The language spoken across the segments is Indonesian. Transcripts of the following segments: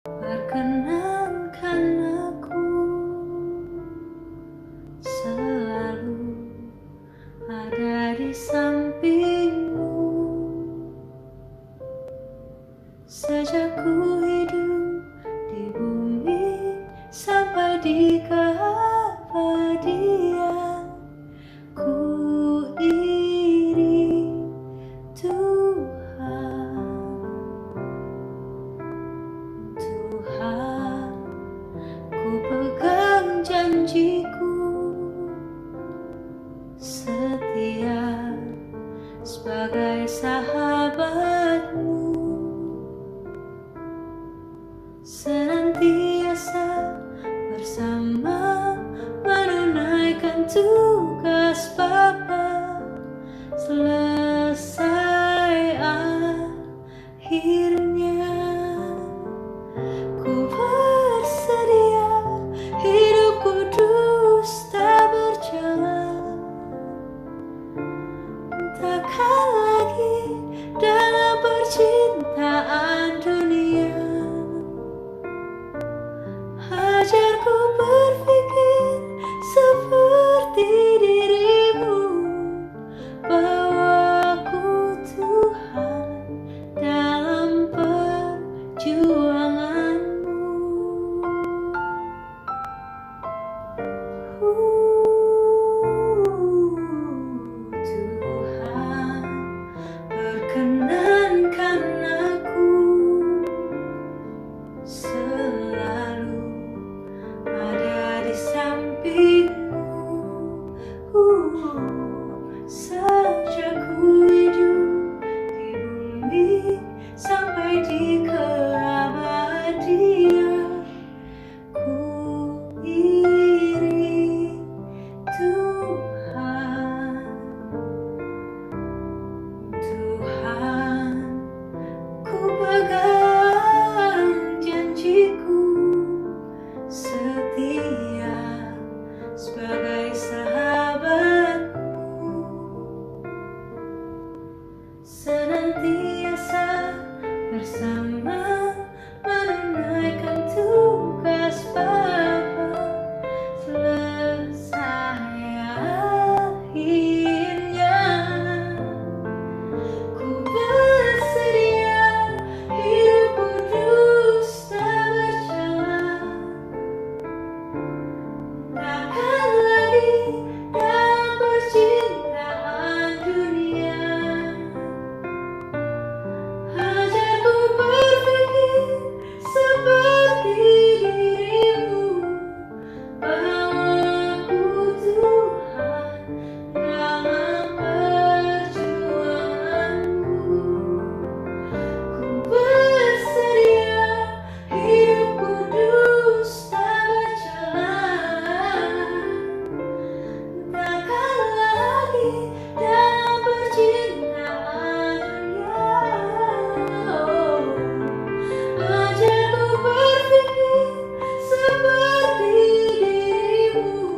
Perkenankan aku selalu ada di sampingmu sejak ku hidup di bumi sampai di keabadian. Ku iri Tuhan, Tuhan, ku pegang janjiku setia sebagai sahabatmu, senantiasa bersama menunaikan tugas Bapa selesai akhirnya. Ku bersedia hidup kudus tak berjalan, takkan lagi dalam percintaan dunia. Ajarku berpikir seperti dirimu, bawaku Tuhan dalam perjuanganmu. Tuhan, perkenankan aku selalu ada di sampingmu sejak ku hidup di bumi sampai di keabadian. Ku iri Tuhan, Tuhan, ku pegang janjiku setia sebagai sahabatmu, senantiasa bersama menunaikan tugas Bapa selesai akhirnya. Ku bersedia hidup kudus tak berjalan, takkan lagi dalam percintaan dunia. Ajarku berpikir seperti dirimu, bawaku Tuhan dalam perjuanganmu. Ku bersedia hidup kudus tak berjalan, takkan lagi dalam percintaan dunia. Ajarku berpikir seperti dirimu,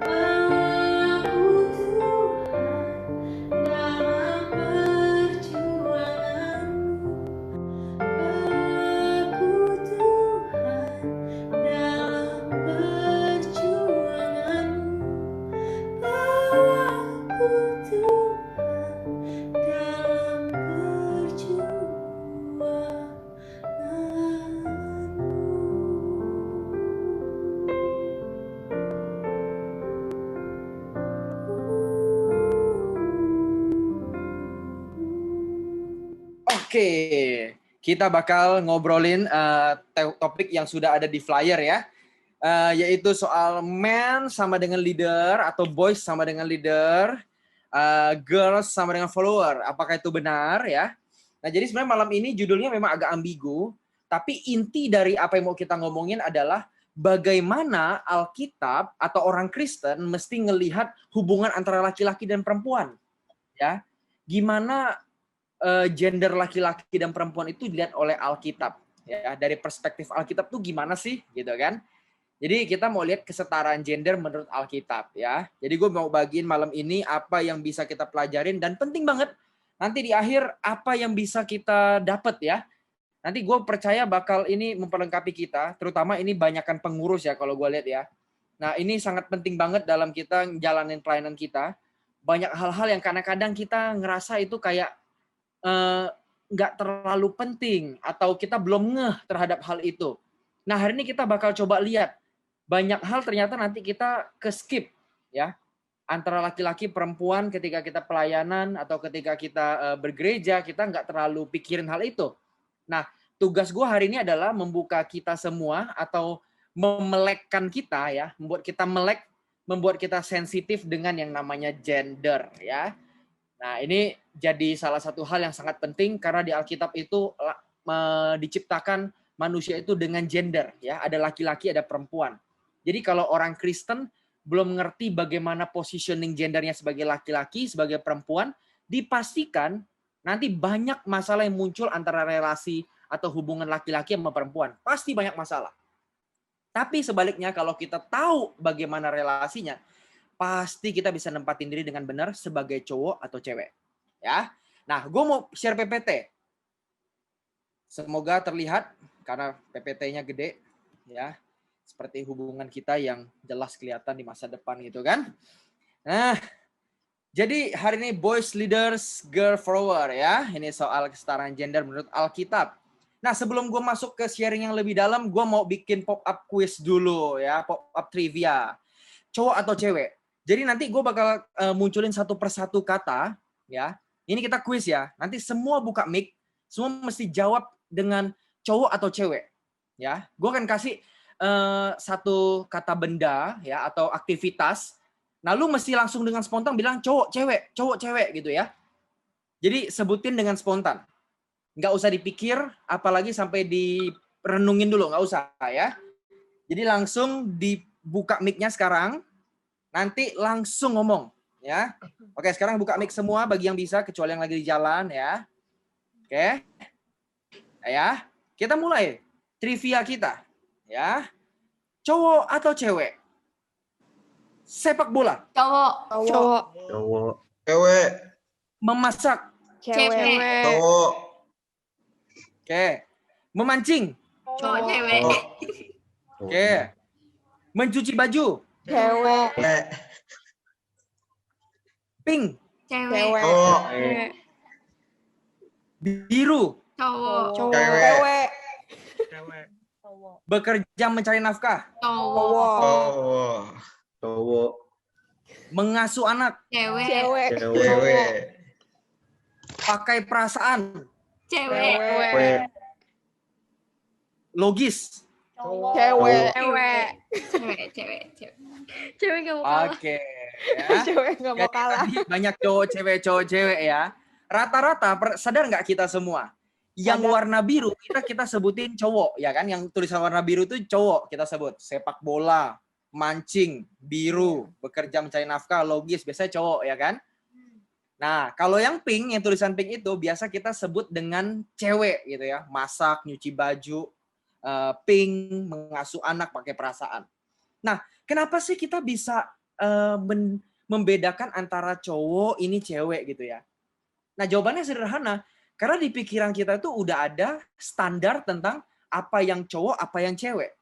bawaku Tuhan dalam perjuanganmu, bawaku Tuhan dalam perjuanganmu, bawaku Tuhan dalam perjuanganmu. Oke, kita bakal ngobrolin topik yang sudah ada di flyer ya, yaitu soal man sama dengan leader atau boys sama dengan leader, girls sama dengan follower. Apakah itu benar ya? Nah, jadi sebenarnya malam ini judulnya memang agak ambigu, tapi inti dari apa yang mau kita ngomongin adalah bagaimana Alkitab atau orang Kristen mesti ngelihat hubungan antara laki-laki dan perempuan. Ya, gimana gender laki-laki dan perempuan itu dilihat oleh Alkitab ya, dari perspektif Alkitab tuh gimana sih gitu kan. Jadi kita mau lihat kesetaraan gender menurut Alkitab ya. Jadi gue mau bagiin malam ini apa yang bisa kita pelajarin dan penting banget nanti di akhir apa yang bisa kita dapat ya. Nanti gue percaya bakal ini memperlengkapi kita, terutama ini banyakkan pengurus ya kalau gue lihat ya. Nah ini sangat penting banget dalam kita jalanin pelayanan kita. Banyak hal-hal yang kadang-kadang kita ngerasa itu kayak nggak terlalu penting atau kita belum ngeh terhadap hal itu. Nah hari ini kita bakal coba lihat banyak hal ternyata nanti kita ke skip ya antara laki-laki perempuan ketika kita pelayanan atau ketika kita bergereja kita nggak terlalu pikirin hal itu. Nah tugas gue hari ini adalah membuka kita semua atau memelekkan kita ya, membuat kita melek, membuat kita sensitif dengan yang namanya gender ya. Nah, ini jadi salah satu hal yang sangat penting karena di Alkitab itu diciptakan manusia itu dengan gender ya, ada laki-laki, ada perempuan. Jadi kalau orang Kristen belum mengerti bagaimana positioning gendernya sebagai laki-laki, sebagai perempuan, dipastikan nanti banyak masalah yang muncul antara relasi atau hubungan laki-laki sama perempuan. Pasti banyak masalah. Tapi sebaliknya kalau kita tahu bagaimana relasinya, pasti kita bisa nempatin diri dengan benar sebagai cowok atau cewek. Ya. Nah, gue mau share PPT. Semoga terlihat karena PPT-nya gede ya. Seperti hubungan kita yang jelas kelihatan di masa depan gitu kan. Nah, jadi hari ini boys leaders, girl follower ya. Ini soal kesetaraan gender menurut Alkitab. Nah, sebelum gue masuk ke sharing yang lebih dalam, gue mau bikin pop-up quiz dulu ya, pop-up trivia. Cowok atau cewek? Jadi nanti gue bakal munculin satu persatu kata, ya. Ini kita quiz ya. Nanti semua buka mic, semua mesti jawab dengan cowok atau cewek, ya. Gue akan kasih satu kata benda, ya, atau aktivitas. Nah, lu mesti langsung dengan spontan bilang cowok, cewek, gitu ya. Jadi sebutin dengan spontan. Nggak usah dipikir, apalagi sampai direnungin dulu, nggak usah ya. Jadi langsung dibuka mic-nya sekarang. Nanti langsung ngomong ya. Oke, sekarang buka mic semua bagi yang bisa kecuali yang lagi di jalan ya. Oke. Ya, kita mulai trivia kita ya. Cowok atau cewek? Sepak bola. Cowok. Cowok. Cowok. Cewek. Memasak. Cewek. Cowok. Oke. Memancing. Cowok cewek. Cowok. Oke. Mencuci baju. Cewek. Cewek. Pink. Cewek. Cowok. Cewek. Biru. Cowok. Cewek. Cewek. Bekerja mencari nafkah. Cowok. Cowok. Cowok. Mengasuh anak. Cewek. Cewek. Cewek. Pakai perasaan. Cewek. Cewek. Logis. Cewek. Cewek. Cewek. Cewek gak mau kalah. Oke. Ya. Cewek gak mau Jadi kalah. tadi banyak cowok-cewek ya. Rata-rata sadar nggak kita semua? Yang Sadar. warna biru kita sebutin cowok ya kan? Yang tulisan warna biru itu cowok kita sebut. Sepak bola, mancing, biru, bekerja mencari nafkah, logis biasanya cowok ya kan? Nah, kalau yang pink, yang tulisan pink itu biasa kita sebut dengan cewek gitu ya. Masak, nyuci baju, pink, mengasuh anak, pakai perasaan. Nah, kenapa sih kita bisa membedakan antara cowok ini cewek gitu ya? Nah, jawabannya sederhana. Karena di pikiran kita itu udah ada standar tentang apa yang cowok, apa yang cewek.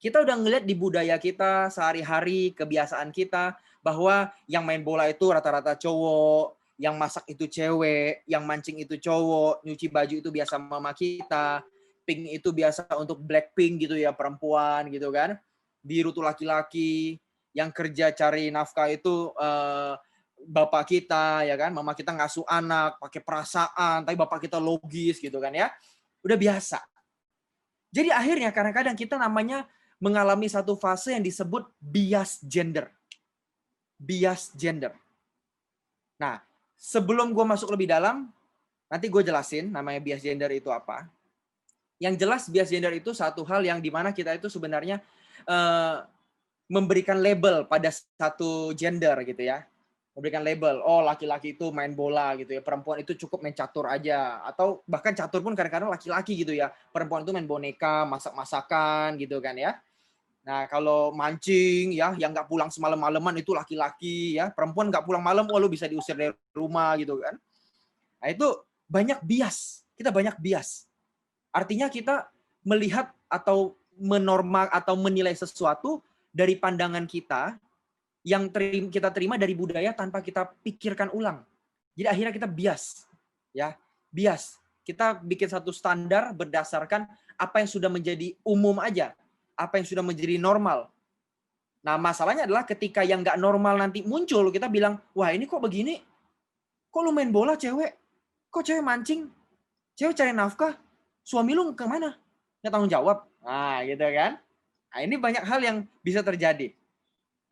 Kita udah ngeliat di budaya kita, sehari-hari, kebiasaan kita, bahwa yang main bola itu rata-rata cowok, yang masak itu cewek, yang mancing itu cowok, nyuci baju itu biasa mama kita, pink itu biasa untuk Blackpink gitu ya, perempuan gitu kan. Biru tuh laki-laki, yang kerja cari nafkah itu bapak kita ya kan, mama kita ngasuh anak, pakai perasaan, tapi bapak kita logis gitu kan ya. Udah biasa. Jadi akhirnya kadang-kadang kita namanya mengalami satu fase yang disebut bias gender. Bias gender. Nah, sebelum gue masuk lebih dalam, nanti gue jelasin namanya bias gender itu apa. Yang jelas bias gender itu satu hal yang dimana kita itu sebenarnya memberikan label pada satu gender gitu ya. Memberikan label, oh laki-laki itu main bola gitu ya, perempuan itu cukup main catur aja. Atau bahkan catur pun kadang-kadang laki-laki gitu ya. Perempuan itu main boneka, masak-masakan gitu kan ya. Nah kalau mancing ya, yang nggak pulang semalam-malaman itu laki-laki ya. Perempuan nggak pulang malam, oh lu bisa diusir dari rumah gitu kan. Nah itu banyak bias, kita banyak bias. Artinya kita melihat atau menormal atau menilai sesuatu dari pandangan kita yang kita terima dari budaya tanpa kita pikirkan ulang. Jadi akhirnya kita bias, ya, bias. Kita bikin satu standar berdasarkan apa yang sudah menjadi umum aja, apa yang sudah menjadi normal. Nah, masalahnya adalah ketika yang nggak normal nanti muncul, kita bilang, wah ini kok begini? Kok lu main bola cewek? Kok cewek mancing? Cewek cari nafkah? Suami lu kemana? Nggak tanggung jawab. Nah, gitu kan? Nah, ini banyak hal yang bisa terjadi.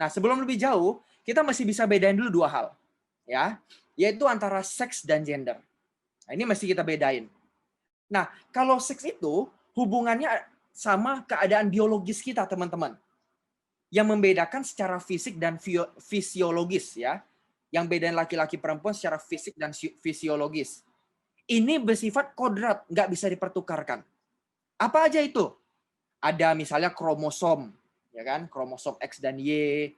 Nah, sebelum lebih jauh, kita masih bisa bedain dulu dua hal. Ya, yaitu antara seks dan gender. Nah, ini mesti kita bedain. Nah, kalau seks itu hubungannya sama keadaan biologis kita, teman-teman. Yang membedakan secara fisik dan fisiologis, ya. Yang bedain laki-laki perempuan secara fisik dan fisiologis. Ini bersifat kodrat, nggak bisa dipertukarkan. Apa aja itu? Ada misalnya kromosom, ya kan? Kromosom X dan Y,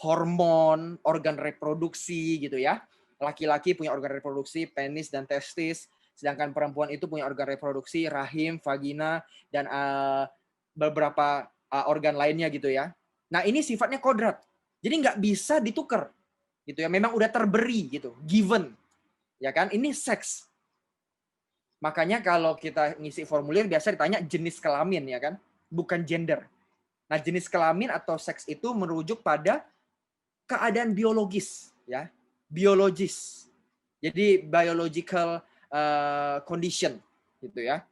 hormon, organ reproduksi gitu ya. Laki-laki punya organ reproduksi, penis dan testis, sedangkan perempuan itu punya organ reproduksi, rahim, vagina, dan beberapa organ lainnya gitu ya. Nah, ini sifatnya kodrat. Jadi nggak bisa ditukar. Gitu ya. Memang udah terberi gitu, given. Ya kan? Ini seks. Makanya kalau kita ngisi formulir biasa ditanya jenis kelamin ya kan, bukan gender. Nah, jenis kelamin atau seks itu merujuk pada keadaan biologis ya, biologis. Jadi biological condition gitu ya.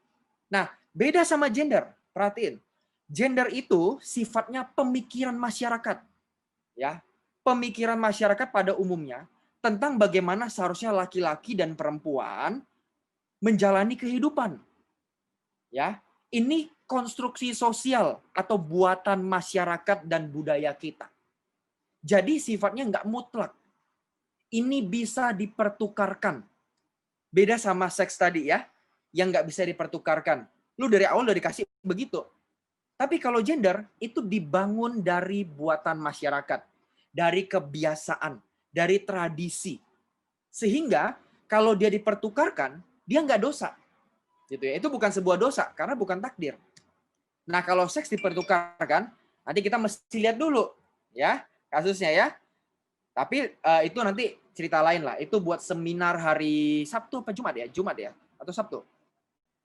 Nah, beda sama gender. Perhatiin. Gender itu sifatnya pemikiran masyarakat. Ya. Pemikiran masyarakat pada umumnya tentang bagaimana seharusnya laki-laki dan perempuan menjalani kehidupan. Ya, ini konstruksi sosial atau buatan masyarakat dan budaya kita. Jadi sifatnya nggak mutlak. Ini bisa dipertukarkan. Beda sama seks tadi ya, yang nggak bisa dipertukarkan. Lu dari awal udah dikasih begitu. Tapi kalau gender, itu dibangun dari buatan masyarakat. Dari kebiasaan, dari tradisi. Sehingga kalau dia dipertukarkan, dia nggak dosa. Gitu ya. Itu bukan sebuah dosa, karena bukan takdir. Nah, kalau seks dipertukarkan, nanti kita mesti lihat dulu. Ya, kasusnya ya. Tapi itu nanti cerita lain lah. Itu buat seminar hari Sabtu apa Jumat ya? Jumat ya? Atau Sabtu?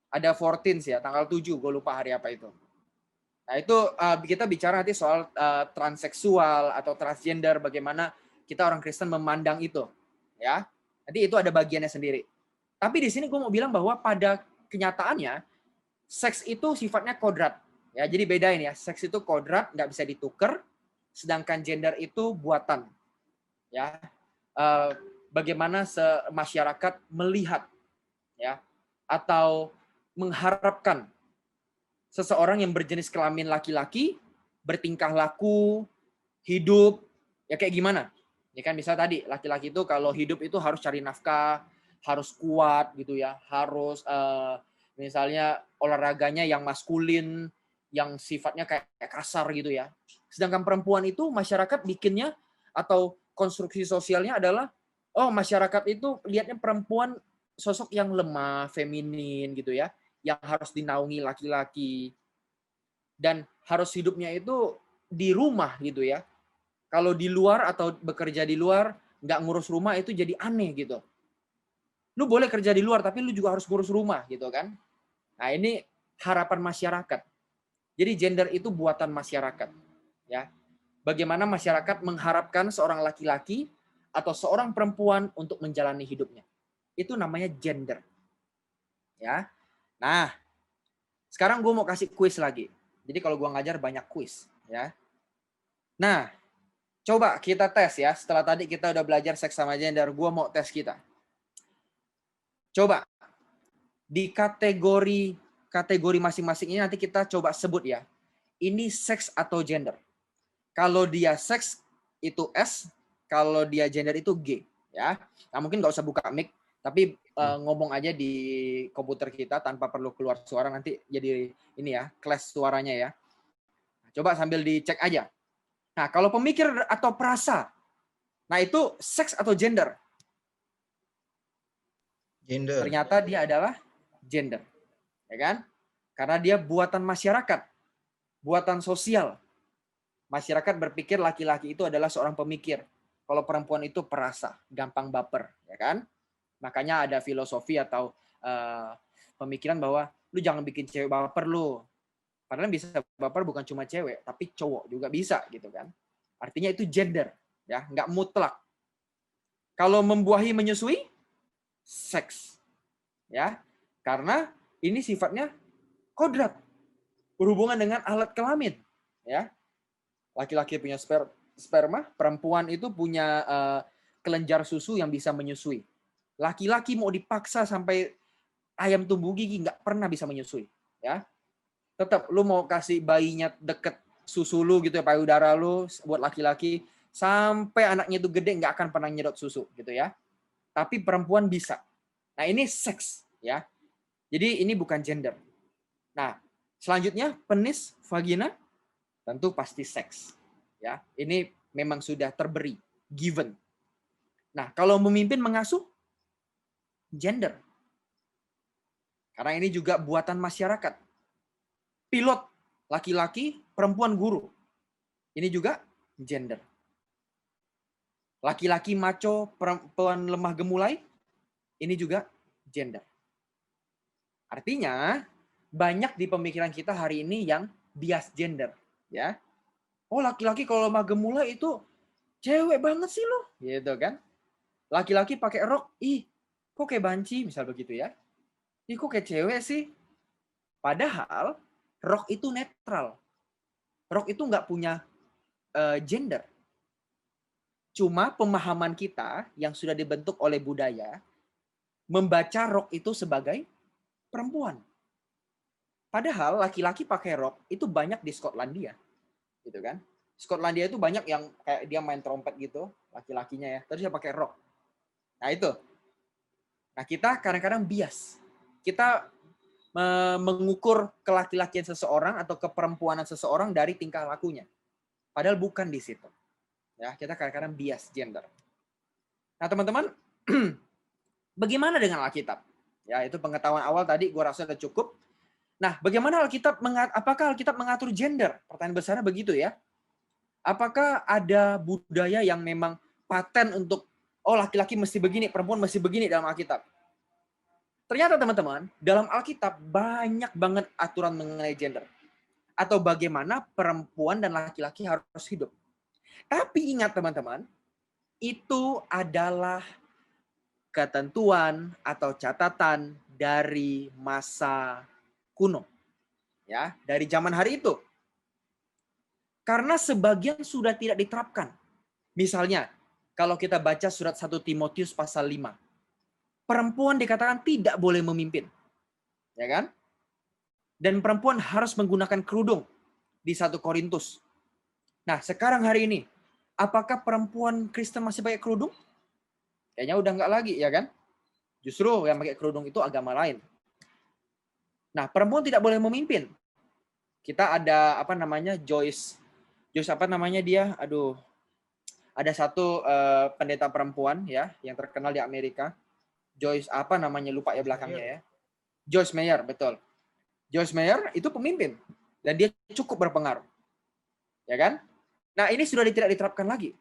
Ada 14 ya, tanggal 7. Gue lupa hari apa itu. Nah, itu kita bicara nanti soal transseksual atau transgender, bagaimana kita orang Kristen memandang itu. Ya, nanti itu ada bagiannya sendiri. Tapi di sini gue mau bilang bahwa pada kenyataannya, seks itu sifatnya kodrat. Ya, jadi bedain ya, seks itu kodrat, nggak bisa ditukar, sedangkan gender itu buatan. Ya, bagaimana masyarakat melihat, ya, atau mengharapkan seseorang yang berjenis kelamin laki-laki bertingkah laku, hidup, ya kayak gimana? Ya kan bisa tadi laki-laki itu kalau hidup itu harus cari nafkah, harus kuat gitu ya, harus misalnya olahraganya yang maskulin, yang sifatnya kayak kasar gitu ya. Sedangkan perempuan itu masyarakat bikinnya atau konstruksi sosialnya adalah oh masyarakat itu lihatnya perempuan sosok yang lemah, feminin gitu ya, yang harus dinaungi laki-laki dan harus hidupnya itu di rumah gitu ya. Kalau di luar atau bekerja di luar nggak ngurus rumah itu jadi aneh gitu. Lu boleh kerja di luar tapi lu juga harus ngurus rumah gitu kan. Nah, ini harapan masyarakat. Jadi gender itu buatan masyarakat ya. Bagaimana masyarakat mengharapkan seorang laki-laki atau seorang perempuan untuk menjalani hidupnya. Itu namanya gender. Ya. Nah, sekarang gue mau kasih kuis lagi. Jadi kalau gue ngajar banyak kuis, ya. Nah, coba kita tes ya. Setelah tadi kita udah belajar seks sama gender, gue mau tes kita. Coba di kategori masing-masing ini nanti kita coba sebut ya. Ini seks atau gender. Kalau dia seks itu S, kalau dia gender itu G, ya. Nah, mungkin nggak usah buka mic. Tapi ngomong aja di komputer kita tanpa perlu keluar suara, nanti jadi ini ya, clash suaranya ya. Coba sambil dicek aja. Nah, kalau pemikir atau perasa, nah itu seks atau gender? Gender. Ternyata dia adalah gender. Ya kan? Karena dia buatan masyarakat, buatan sosial. Masyarakat berpikir laki-laki itu adalah seorang pemikir. Kalau perempuan itu perasa, gampang baper, ya kan? Makanya ada filosofi atau pemikiran bahwa lu jangan bikin cewek baper lu. Padahal bisa baper bukan cuma cewek, tapi cowok juga bisa gitu kan. Artinya itu gender, ya, nggak mutlak. Kalau membuahi menyusui, seks, ya, karena ini sifatnya kodrat, berhubungan dengan alat kelamin, ya. Laki-laki punya sperma, perempuan itu punya kelenjar susu yang bisa menyusui. Laki-laki mau dipaksa sampai ayam tumbuh gigi nggak pernah bisa menyusui, ya. Tetap lu mau kasih bayinya deket susu lu gitu ya, payudara lu buat laki-laki sampai anaknya itu gede nggak akan pernah nyedot susu gitu ya. Tapi perempuan bisa. Nah, ini seks ya. Jadi ini bukan gender. Nah, selanjutnya penis, vagina tentu pasti seks ya. Ini memang sudah terberi, given. Nah, kalau memimpin mengasuh gender. Karena ini juga buatan masyarakat. Pilot laki-laki, perempuan guru. Ini juga gender. Laki-laki maco, perempuan lemah gemulai, ini juga gender. Artinya, banyak di pemikiran kita hari ini yang bias gender, ya. Oh, laki-laki kalau lemah gemulai itu cewek banget sih lo, gitu kan. Laki-laki pakai rok, ih, kok kayak banci, misal begitu ya. Ih, kok kayak cewek sih. Padahal rok itu netral. Rok itu nggak punya gender. Cuma pemahaman kita yang sudah dibentuk oleh budaya membaca rok itu sebagai perempuan. Padahal laki-laki pakai rok itu banyak di Skotlandia, gitu kan? Skotlandia itu banyak yang kayak dia main trompet gitu, laki-lakinya ya, terus dia pakai rok. Nah itu. Nah kita kadang-kadang bias. Kita mengukur kelaki-lakian seseorang atau keperempuanan seseorang dari tingkah lakunya. Padahal bukan di situ. Ya, kita kadang-kadang bias gender. Nah, teman-teman, bagaimana dengan Alkitab? Ya, itu pengetahuan awal tadi gua rasa sudah cukup. Nah, bagaimana apakah Alkitab mengatur gender? Pertanyaan besarnya begitu ya. Apakah ada budaya yang memang paten untuk laki-laki mesti begini, perempuan mesti begini dalam Alkitab? Ternyata teman-teman, dalam Alkitab banyak banget aturan mengenai gender. Atau bagaimana perempuan dan laki-laki harus hidup. Tapi ingat teman-teman, itu adalah ketentuan atau catatan dari masa kuno. Ya, dari zaman hari itu. Karena sebagian sudah tidak diterapkan. Misalnya, kalau kita baca surat 1 Timotius pasal 5. Perempuan dikatakan tidak boleh memimpin. Ya kan? Dan perempuan harus menggunakan kerudung di 1 Korintus. Nah, sekarang hari ini, apakah perempuan Kristen masih pakai kerudung? Kayaknya udah nggak lagi, ya kan? Justru yang pakai kerudung itu agama lain. Nah, perempuan tidak boleh memimpin. Kita ada Joyce apa namanya dia? Aduh. Ada satu pendeta perempuan ya yang terkenal di Amerika. Joyce apa namanya lupa ya belakangnya ya. Joyce Meyer, betul. Joyce Meyer itu pemimpin dan dia cukup berpengaruh. Ya kan? Nah, ini sudah tidak diterapkan lagi.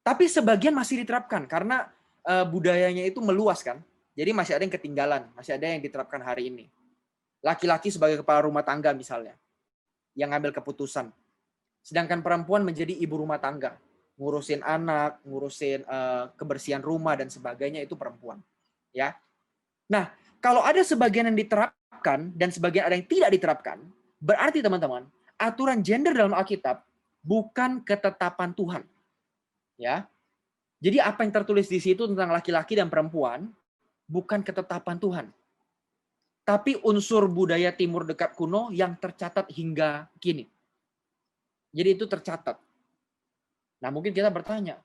Tapi sebagian masih diterapkan karena budayanya itu meluas kan. Jadi masih ada yang ketinggalan, masih ada yang diterapkan hari ini. Laki-laki sebagai kepala rumah tangga misalnya yang ngambil keputusan. Sedangkan perempuan menjadi ibu rumah tangga, ngurusin anak, ngurusin kebersihan rumah dan sebagainya itu perempuan. Ya. Nah, kalau ada sebagian yang diterapkan dan sebagian ada yang tidak diterapkan, berarti teman-teman, aturan gender dalam Alkitab bukan ketetapan Tuhan. Ya. Jadi apa yang tertulis di situ tentang laki-laki dan perempuan bukan ketetapan Tuhan. Tapi unsur budaya timur dekat kuno yang tercatat hingga kini. Jadi itu tercatat. Nah, mungkin kita bertanya,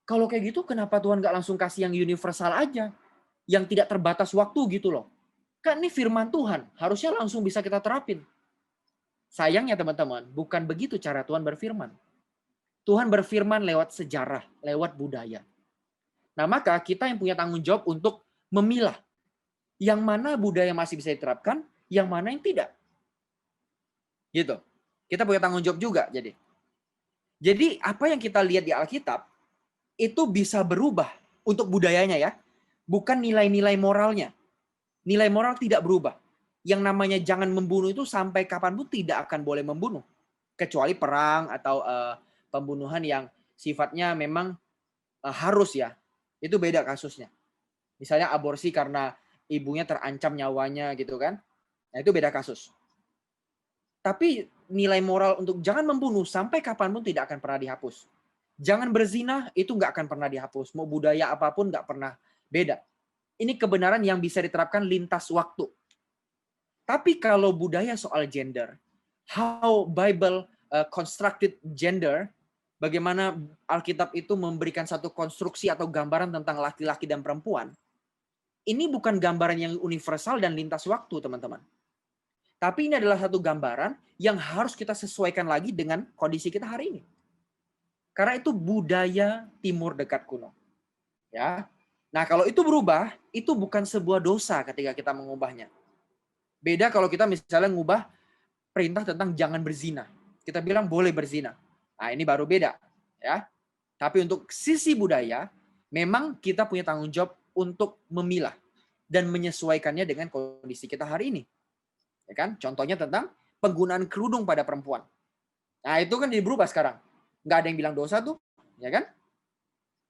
kalau kayak gitu kenapa Tuhan nggak langsung kasih yang universal aja? Yang tidak terbatas waktu gitu loh. Kan ini firman Tuhan, harusnya langsung bisa kita terapin. Sayangnya teman-teman, bukan begitu cara Tuhan berfirman. Tuhan berfirman lewat sejarah, lewat budaya. Nah, maka kita yang punya tanggung jawab untuk memilah yang mana budaya masih bisa diterapkan, yang mana yang tidak. Gitu. Kita punya tanggung jawab juga jadi. Jadi apa yang kita lihat di Alkitab itu bisa berubah untuk budayanya ya. Bukan nilai-nilai moralnya. Nilai moral tidak berubah. Yang namanya jangan membunuh itu sampai kapanpun tidak akan boleh membunuh. Kecuali perang atau pembunuhan yang sifatnya memang harus ya. Itu beda kasusnya. Misalnya aborsi karena ibunya terancam nyawanya gitu kan. Nah itu beda kasus. Tapi nilai moral untuk jangan membunuh sampai kapanpun tidak akan pernah dihapus. Jangan berzina itu nggak akan pernah dihapus. Mau budaya apapun nggak pernah beda. Ini kebenaran yang bisa diterapkan lintas waktu. Tapi kalau budaya soal gender, how Bible constructed gender, bagaimana Alkitab itu memberikan satu konstruksi atau gambaran tentang laki-laki dan perempuan, ini bukan gambaran yang universal dan lintas waktu, teman-teman. Tapi ini adalah satu gambaran yang harus kita sesuaikan lagi dengan kondisi kita hari ini. Karena itu budaya Timur Dekat kuno. Ya. Nah, kalau itu berubah, itu bukan sebuah dosa ketika kita mengubahnya. Beda kalau kita misalnya mengubah perintah tentang jangan berzina. Kita bilang boleh berzina. Nah, ini baru beda, ya. Tapi untuk sisi budaya, memang kita punya tanggung jawab untuk memilah dan menyesuaikannya dengan kondisi kita hari ini. Ya kan? Contohnya tentang penggunaan kerudung pada perempuan. Nah, itu kan berubah sekarang. Nggak ada yang bilang dosa tuh, ya kan?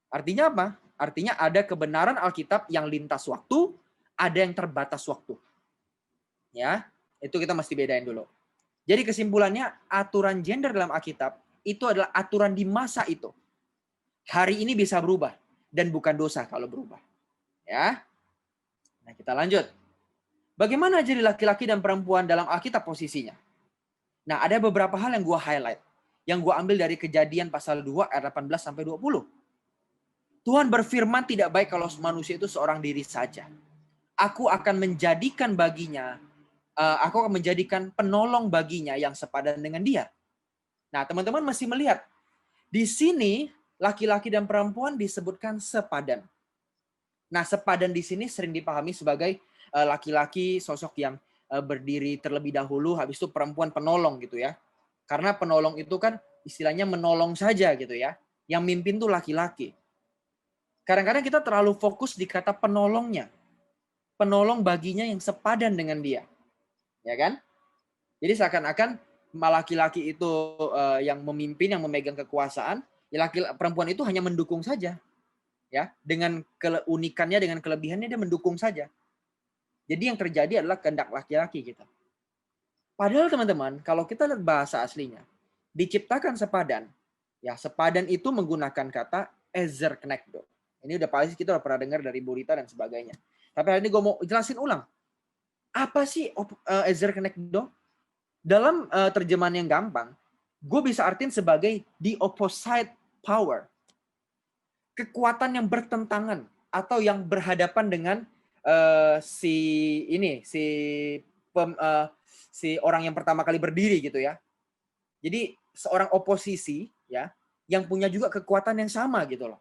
Artinya apa? Artinya ada kebenaran Alkitab yang lintas waktu, ada yang terbatas waktu. Ya, itu kita mesti bedain dulu. Jadi kesimpulannya, aturan gender dalam Alkitab itu adalah aturan di masa itu. Hari ini bisa berubah dan bukan dosa kalau berubah. Ya. Nah, kita lanjut. Bagaimana jadi laki-laki dan perempuan dalam Alkitab posisinya? Nah, ada beberapa hal yang gue highlight. Yang gue ambil dari Kejadian pasal 2 ayat 18 sampai 20. Tuhan berfirman tidak baik kalau manusia itu seorang diri saja. Aku akan menjadikan penolong baginya yang sepadan dengan dia. Nah, teman-teman mesti melihat. Di sini laki-laki dan perempuan disebutkan sepadan. Nah, sepadan di sini sering dipahami sebagai laki-laki sosok yang berdiri terlebih dahulu, habis itu perempuan penolong gitu ya. Karena penolong itu kan istilahnya menolong saja gitu ya. Yang mimpin tuh laki-laki. Kadang-kadang kita terlalu fokus di kata penolongnya. Penolong baginya yang sepadan dengan dia. Ya kan? Jadi seakan-akan laki-laki itu yang memimpin, yang memegang kekuasaan, ya perempuan itu hanya mendukung saja. Ya, dengan keunikannya, dengan kelebihannya dia mendukung saja. Jadi yang terjadi adalah kehendak laki-laki kita. Padahal teman-teman, kalau kita lihat bahasa aslinya, diciptakan sepadan. Ya, sepadan itu menggunakan kata ezer kenekdo. Ini udah pasti kita udah pernah dengar dari Burita dan sebagainya. Tapi hari ini gue mau jelasin ulang. Apa sih ezer kenekdo? Dalam terjemahan yang gampang, gue bisa artiin sebagai the opposite power. Kekuatan yang bertentangan atau yang berhadapan dengan si orang yang pertama kali berdiri gitu ya. Jadi seorang oposisi ya yang punya juga kekuatan yang sama gitu loh.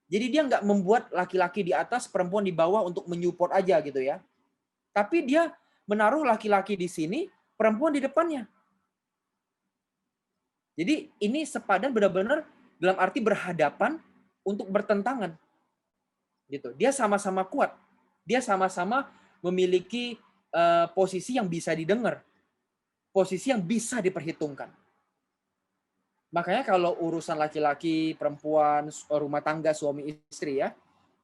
Jadi dia nggak membuat laki-laki di atas, perempuan di bawah untuk menyupport aja gitu ya. Tapi dia menaruh laki-laki di sini, perempuan di depannya. Jadi ini sepadan benar-benar dalam arti berhadapan untuk bertentangan. Gitu. Dia sama-sama kuat. Dia sama-sama memiliki posisi yang bisa didengar. Posisi yang bisa diperhitungkan. Makanya kalau urusan laki-laki, perempuan, rumah tangga, suami istri ya,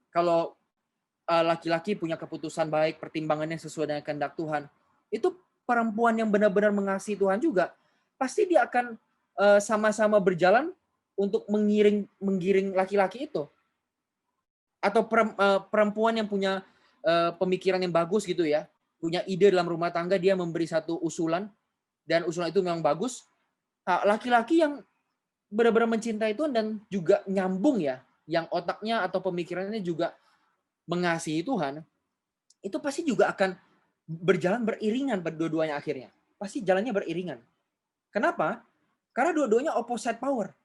kalau laki-laki punya keputusan baik, pertimbangannya sesuai dengan kehendak Tuhan, itu perempuan yang benar-benar mengasihi Tuhan juga, pasti dia akan sama-sama berjalan untuk menggiring laki-laki itu. Atau perempuan yang punya pemikiran yang bagus gitu ya, punya ide dalam rumah tangga, dia memberi satu usulan, dan usulan itu memang bagus. Laki-laki yang benar-benar mencintai Tuhan dan juga nyambung ya, yang otaknya atau pemikirannya juga mengasihi Tuhan, itu pasti juga akan berjalan beriringan berdua-duanya akhirnya. Pasti jalannya beriringan. Kenapa? Karena dua-duanya opposite power.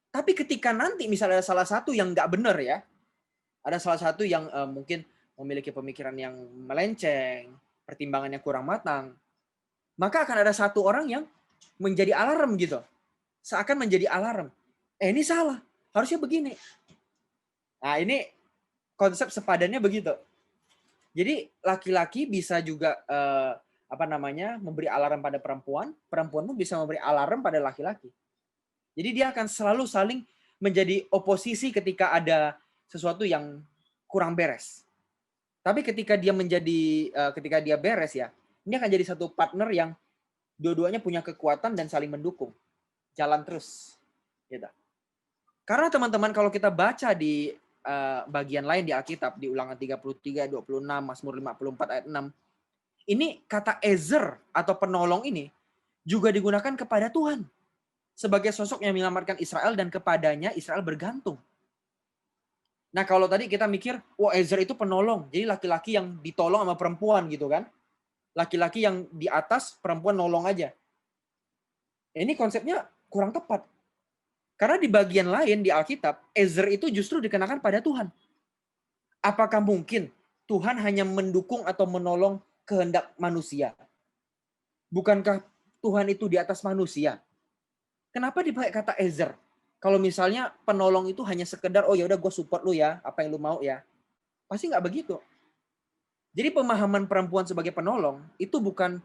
Tapi ketika nanti misalnya ada salah satu yang nggak benar ya, ada salah satu yang mungkin memiliki pemikiran yang melenceng, pertimbangannya kurang matang, maka akan ada satu orang yang menjadi alarm gitu. Seakan menjadi alarm. Ini salah, harusnya begini. Nah, ini konsep sepadannya begitu. Jadi laki-laki bisa juga memberi alarm pada perempuan, perempuan pun bisa memberi alarm pada laki-laki. Jadi dia akan selalu saling menjadi oposisi ketika ada sesuatu yang kurang beres. Tapi ketika dia ketika dia beres ya, ini akan jadi satu partner yang dua-duanya punya kekuatan dan saling mendukung. Jalan terus. Gitu. Karena teman-teman kalau kita baca di bagian lain di Alkitab, di Ulangan 33, 26, Mazmur 54 ayat 6, ini kata Ezer atau penolong ini juga digunakan kepada Tuhan sebagai sosok yang menyelamatkan Israel dan kepadanya Israel bergantung. Nah kalau tadi kita mikir, Ezer itu penolong, jadi laki-laki yang ditolong sama perempuan gitu kan. Laki-laki yang di atas, perempuan nolong aja. Ini konsepnya kurang tepat. Karena di bagian lain di Alkitab, Ezer itu justru dikenakan pada Tuhan. Apakah mungkin Tuhan hanya mendukung atau menolong kehendak manusia? Bukankah Tuhan itu di atas manusia? Kenapa dipakai kata Ezer? Kalau misalnya penolong itu hanya sekedar, ya udah gue support lu ya, apa yang lu mau ya. Pasti nggak begitu. Jadi pemahaman perempuan sebagai penolong itu bukan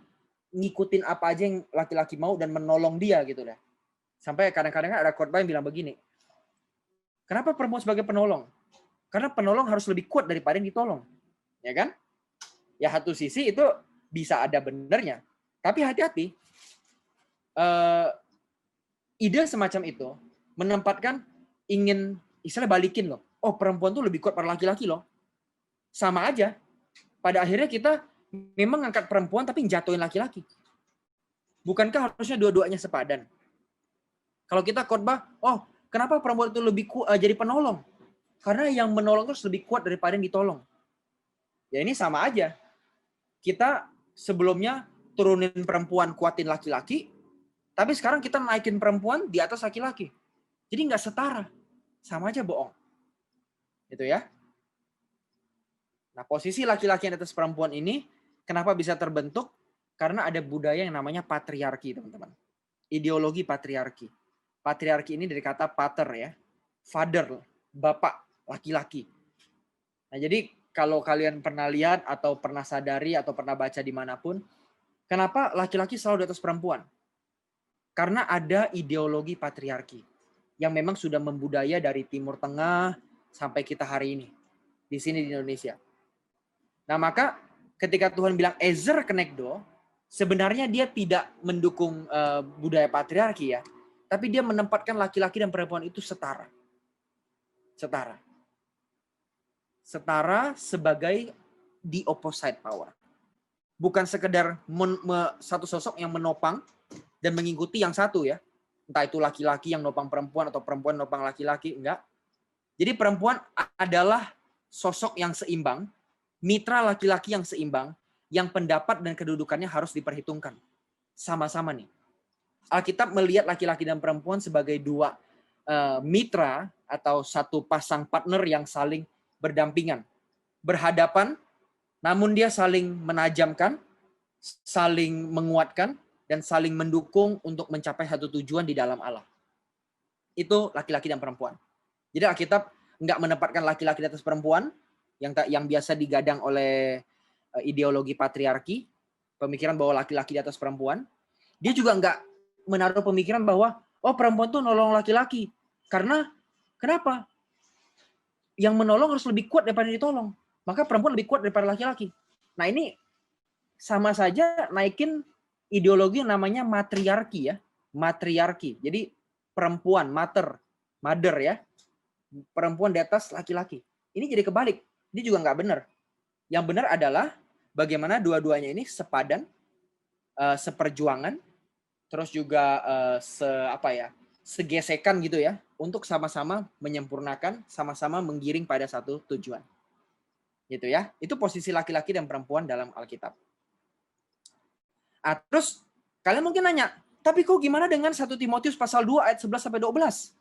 ngikutin apa aja yang laki-laki mau dan menolong dia gitu deh. Sampai kadang-kadang ada khotbah yang bilang begini. Kenapa perempuan sebagai penolong? Karena penolong harus lebih kuat daripada yang ditolong. Ya kan? Ya satu sisi itu bisa ada benernya. Tapi hati-hati. Ide semacam itu menempatkan ingin istilah balikin loh. Perempuan tuh lebih kuat pada laki-laki loh. Sama aja. Pada akhirnya kita memang ngangkat perempuan tapi jatuhin laki-laki. Bukankah harusnya dua-duanya sepadan? Kalau kita khotbah, kenapa perempuan itu lebih jadi penolong? Karena yang menolong terus lebih kuat daripada yang ditolong. Ya ini sama aja. Kita sebelumnya turunin perempuan, kuatin laki-laki, tapi sekarang kita naikin perempuan di atas laki-laki. Jadi nggak setara. Sama aja bohong. Gitu ya. Nah, posisi laki-laki yang di atas perempuan ini, kenapa bisa terbentuk? Karena ada budaya yang namanya patriarki, teman-teman. Ideologi patriarki. Patriarki ini dari kata pater ya. Father, bapak, laki-laki. Nah, jadi kalau kalian pernah lihat atau pernah sadari atau pernah baca dimanapun, kenapa laki-laki selalu di atas perempuan? Karena ada ideologi patriarki yang memang sudah membudaya dari Timur Tengah sampai kita hari ini. Di sini di Indonesia. Nah, maka ketika Tuhan bilang Ezer kenekdo, sebenarnya dia tidak mendukung budaya patriarki ya. Tapi dia menempatkan laki-laki dan perempuan itu setara. Setara. Setara sebagai the opposite power. Bukan sekedar satu sosok yang menopang dan mengikuti yang satu ya. Entah itu laki-laki yang nopang perempuan atau perempuan nopang laki-laki. Enggak. Jadi perempuan adalah sosok yang seimbang, mitra laki-laki yang seimbang, yang pendapat dan kedudukannya harus diperhitungkan. Sama-sama nih. Alkitab melihat laki-laki dan perempuan sebagai dua mitra atau satu pasang partner yang saling berdampingan. Berhadapan, namun dia saling menajamkan, saling menguatkan, dan saling mendukung untuk mencapai satu tujuan di dalam Allah. Itu laki-laki dan perempuan. Jadi Alkitab nggak menempatkan laki-laki di atas perempuan, yang biasa digadang oleh ideologi patriarki, pemikiran bahwa laki-laki di atas perempuan. Dia juga nggak menaruh pemikiran bahwa perempuan tuh nolong laki-laki. Karena kenapa? Yang menolong harus lebih kuat daripada ditolong. Maka perempuan lebih kuat daripada laki-laki. Nah, ini sama saja naikin ideologi yang namanya matriarki ya. Matriarki. Jadi perempuan, mother ya. Perempuan di atas laki-laki. Ini jadi kebalik. Ini juga nggak benar. Yang benar adalah bagaimana dua-duanya ini sepadan, seperjuangan, terus juga segesekan gitu ya, untuk sama-sama menyempurnakan, sama-sama menggiring pada satu tujuan. Gitu ya. Itu posisi laki-laki dan perempuan dalam Alkitab. Terus kalian mungkin nanya, tapi kok gimana dengan 1 Timotius pasal 2 ayat 11 sampai 12?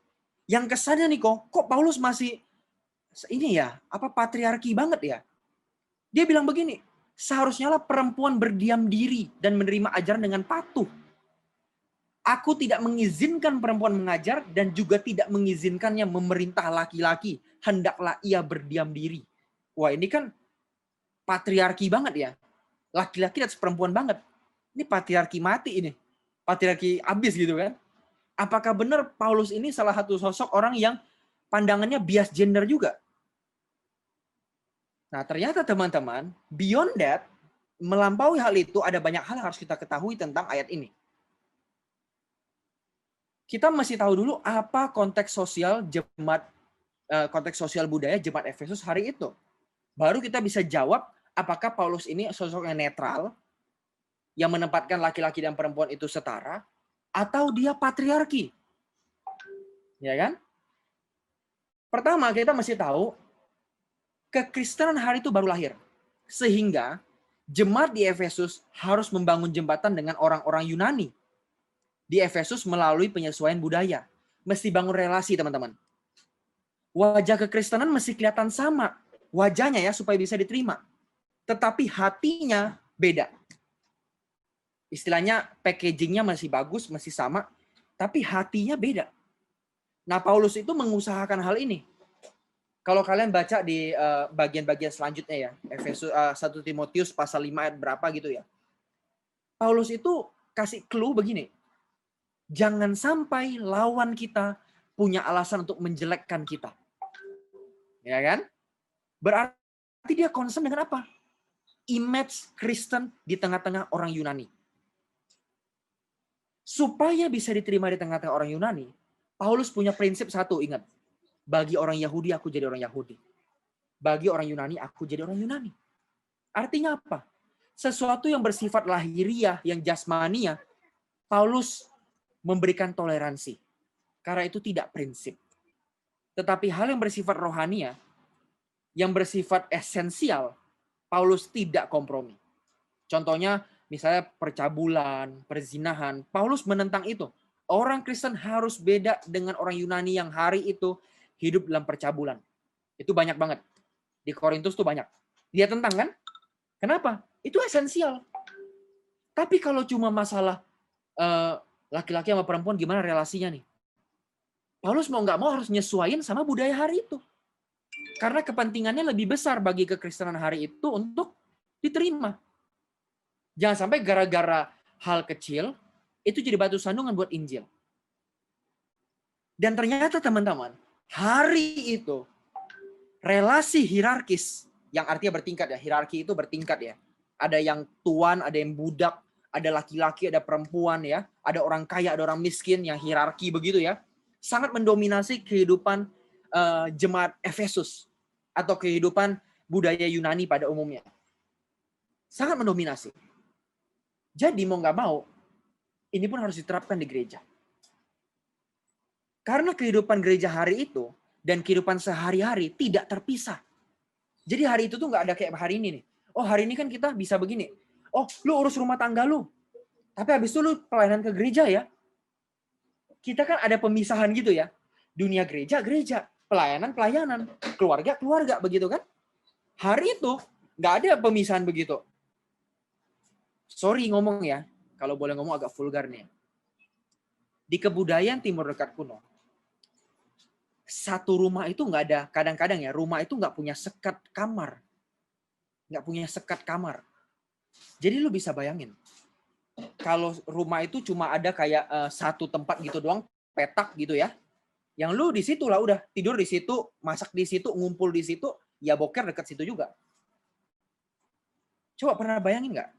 Yang kesannya nih kok Paulus masih patriarki banget ya? Dia bilang begini, Seharusnya lah perempuan berdiam diri dan menerima ajaran dengan patuh. Aku tidak mengizinkan perempuan mengajar dan juga tidak mengizinkannya memerintah laki-laki. Hendaklah ia berdiam diri. Wah, ini kan patriarki banget ya. Laki-laki dan perempuan banget. Ini patriarki mati ini. Patriarki abis gitu kan. Apakah benar Paulus ini salah satu sosok orang yang pandangannya bias gender juga? Nah, ternyata teman-teman, beyond that, melampaui hal itu ada banyak hal yang harus kita ketahui tentang ayat ini. Kita mesti tahu dulu apa konteks sosial jemaat, konteks sosial budaya jemaat Efesus hari itu. Baru kita bisa jawab apakah Paulus ini sosok yang netral, yang menempatkan laki-laki dan perempuan itu setara, atau dia patriarki. Ya kan? Pertama, kita mesti tahu kekristenan hari itu baru lahir. Sehingga jemaat di Efesus harus membangun jembatan dengan orang-orang Yunani. Di Efesus melalui penyesuaian budaya. Mesti bangun relasi, teman-teman. Wajah kekristenan mesti kelihatan sama. Wajahnya ya, supaya bisa diterima. Tetapi hatinya beda. Istilahnya packagingnya masih bagus, masih sama. Tapi hatinya beda. Nah, Paulus itu mengusahakan hal ini. Kalau kalian baca di bagian-bagian selanjutnya ya, Efesus 1 Timotius pasal 5 ayat berapa gitu ya. Paulus itu kasih clue begini. Jangan sampai lawan kita punya alasan untuk menjelekkan kita. Ya kan? Berarti dia concern dengan apa? Image Kristen di tengah-tengah orang Yunani. Supaya bisa diterima di tengah-tengah orang Yunani, Paulus punya prinsip satu, ingat. Bagi orang Yahudi, aku jadi orang Yahudi. Bagi orang Yunani, aku jadi orang Yunani. Artinya apa? Sesuatu yang bersifat lahiriah, yang jasmania, Paulus memberikan toleransi. Karena itu tidak prinsip. Tetapi hal yang bersifat rohania, yang bersifat esensial, Paulus tidak kompromi. Contohnya, misalnya percabulan, perzinahan, Paulus menentang itu. Orang Kristen harus beda dengan orang Yunani yang hari itu hidup dalam percabulan. Itu banyak banget. Di Korintus tuh banyak. Dia tentang kan? Kenapa? Itu esensial. Tapi kalau cuma masalah laki-laki sama perempuan gimana relasinya nih? Paulus mau nggak mau harus nyesuaiin sama budaya hari itu. Karena kepentingannya lebih besar bagi kekristenan hari itu untuk diterima. Jangan sampai gara-gara hal kecil itu jadi batu sandungan buat Injil. Dan ternyata teman-teman, hari itu relasi hierarkis yang artinya bertingkat ya, hierarki itu bertingkat ya. Ada yang tuan, ada yang budak, ada laki-laki, ada perempuan ya, ada orang kaya, ada orang miskin, yang hierarki begitu ya. Sangat mendominasi kehidupan jemaat Efesus atau kehidupan budaya Yunani pada umumnya. Sangat mendominasi. Jadi mau nggak mau, ini pun harus diterapkan di gereja. Karena kehidupan gereja hari itu dan kehidupan sehari-hari tidak terpisah. Jadi hari itu tuh nggak ada kayak hari ini nih. Oh hari ini kan kita bisa begini. Oh lu urus rumah tangga lu. Tapi habis itu lu pelayanan ke gereja ya. Kita kan ada pemisahan gitu ya. Dunia gereja, gereja. Pelayanan, pelayanan. Keluarga, keluarga. Begitu kan. Hari itu nggak ada pemisahan begitu. Sorry ngomong ya. Kalau boleh ngomong agak vulgar nih. Di kebudayaan Timur Dekat kuno, satu rumah itu nggak ada, kadang-kadang ya, rumah itu nggak punya sekat kamar. Nggak punya sekat kamar. Jadi lu bisa bayangin, kalau rumah itu cuma ada kayak satu tempat gitu doang, petak gitu ya. Yang lu di situ lah udah, tidur di situ, masak di situ, ngumpul di situ, ya boker dekat situ juga. Coba pernah bayangin nggak?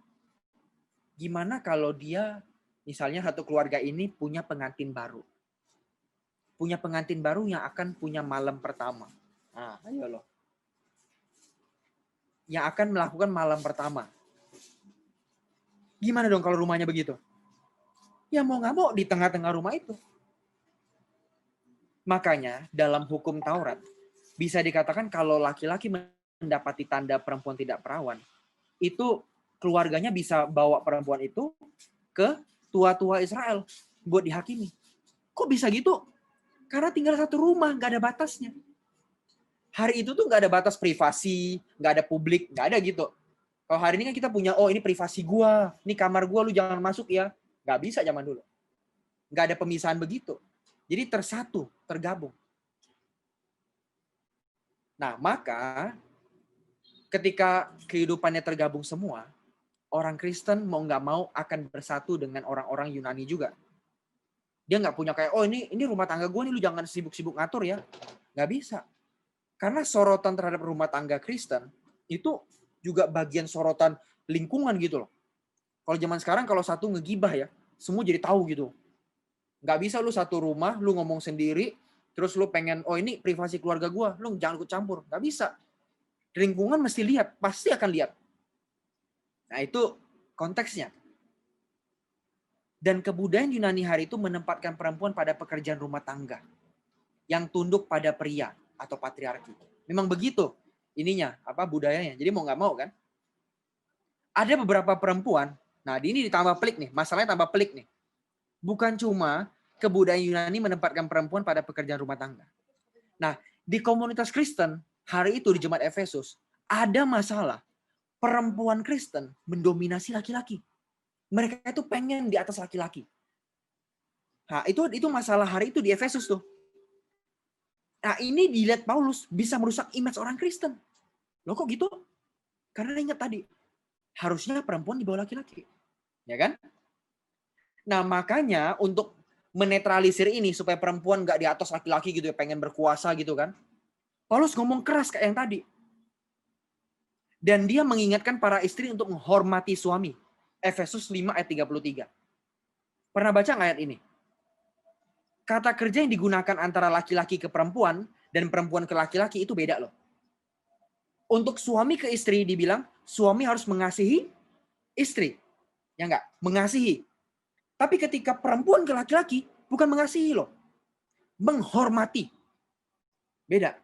Gimana kalau dia, misalnya satu keluarga ini punya pengantin baru. Punya pengantin baru yang akan punya malam pertama. Nah, ayo loh. Yang akan melakukan malam pertama. Gimana dong kalau rumahnya begitu? Ya mau nggak mau di tengah-tengah rumah itu. Makanya dalam hukum Taurat, bisa dikatakan kalau laki-laki mendapati tanda perempuan tidak perawan, itu keluarganya bisa bawa perempuan itu ke tua-tua Israel buat dihakimi. Kok bisa gitu? Karena tinggal satu rumah, nggak ada batasnya. Hari itu tuh nggak ada batas privasi, nggak ada publik, nggak ada gitu. Kalau hari ini kan kita punya, oh ini privasi gua, ini kamar gua, lu jangan masuk ya. Nggak bisa zaman dulu. Nggak ada pemisahan begitu. Jadi tersatu, tergabung. Nah, maka ketika kehidupannya tergabung semua, orang Kristen mau nggak mau akan bersatu dengan orang-orang Yunani juga. Dia nggak punya kayak, oh ini rumah tangga gue nih, lu jangan sibuk-sibuk ngatur ya. Nggak bisa. Karena sorotan terhadap rumah tangga Kristen, itu juga bagian sorotan lingkungan gitu loh. Kalau zaman sekarang kalau satu ngegibah ya, semua jadi tahu gitu. Nggak bisa lu satu rumah, lu ngomong sendiri, terus lu pengen, oh ini privasi keluarga gua, lu jangan ikut campur. Nggak bisa. Lingkungan mesti lihat, pasti akan lihat. Nah itu konteksnya. Dan kebudayaan Yunani hari itu menempatkan perempuan pada pekerjaan rumah tangga. Yang tunduk pada pria atau patriarki. Memang begitu ininya, budayanya. Jadi mau nggak mau kan. Ada beberapa perempuan, nah ini ditambah pelik nih, masalahnya tambah pelik nih. Bukan cuma kebudayaan Yunani menempatkan perempuan pada pekerjaan rumah tangga. Nah, di komunitas Kristen, hari itu di Jemaat Efesus, ada masalah perempuan Kristen mendominasi laki-laki. Mereka itu pengen di atas laki-laki. Nah, itu masalah hari itu di Efesus tuh. Nah, ini dilihat Paulus bisa merusak image orang Kristen. Loh kok gitu? Karena ingat tadi, harusnya perempuan di bawah laki-laki. Ya kan? Nah, makanya untuk menetralisir ini supaya perempuan nggak di atas laki-laki gitu ya, pengen berkuasa gitu kan. Paulus ngomong keras kayak yang tadi. Dan dia mengingatkan para istri untuk menghormati suami. Efesus 5 ayat 33. Pernah baca nggak ayat ini? Kata kerja yang digunakan antara laki-laki ke perempuan dan perempuan ke laki-laki itu beda loh. Untuk suami ke istri dibilang, suami harus mengasihi istri. Ya enggak? Mengasihi. Tapi ketika perempuan ke laki-laki, bukan mengasihi loh. Menghormati. Beda.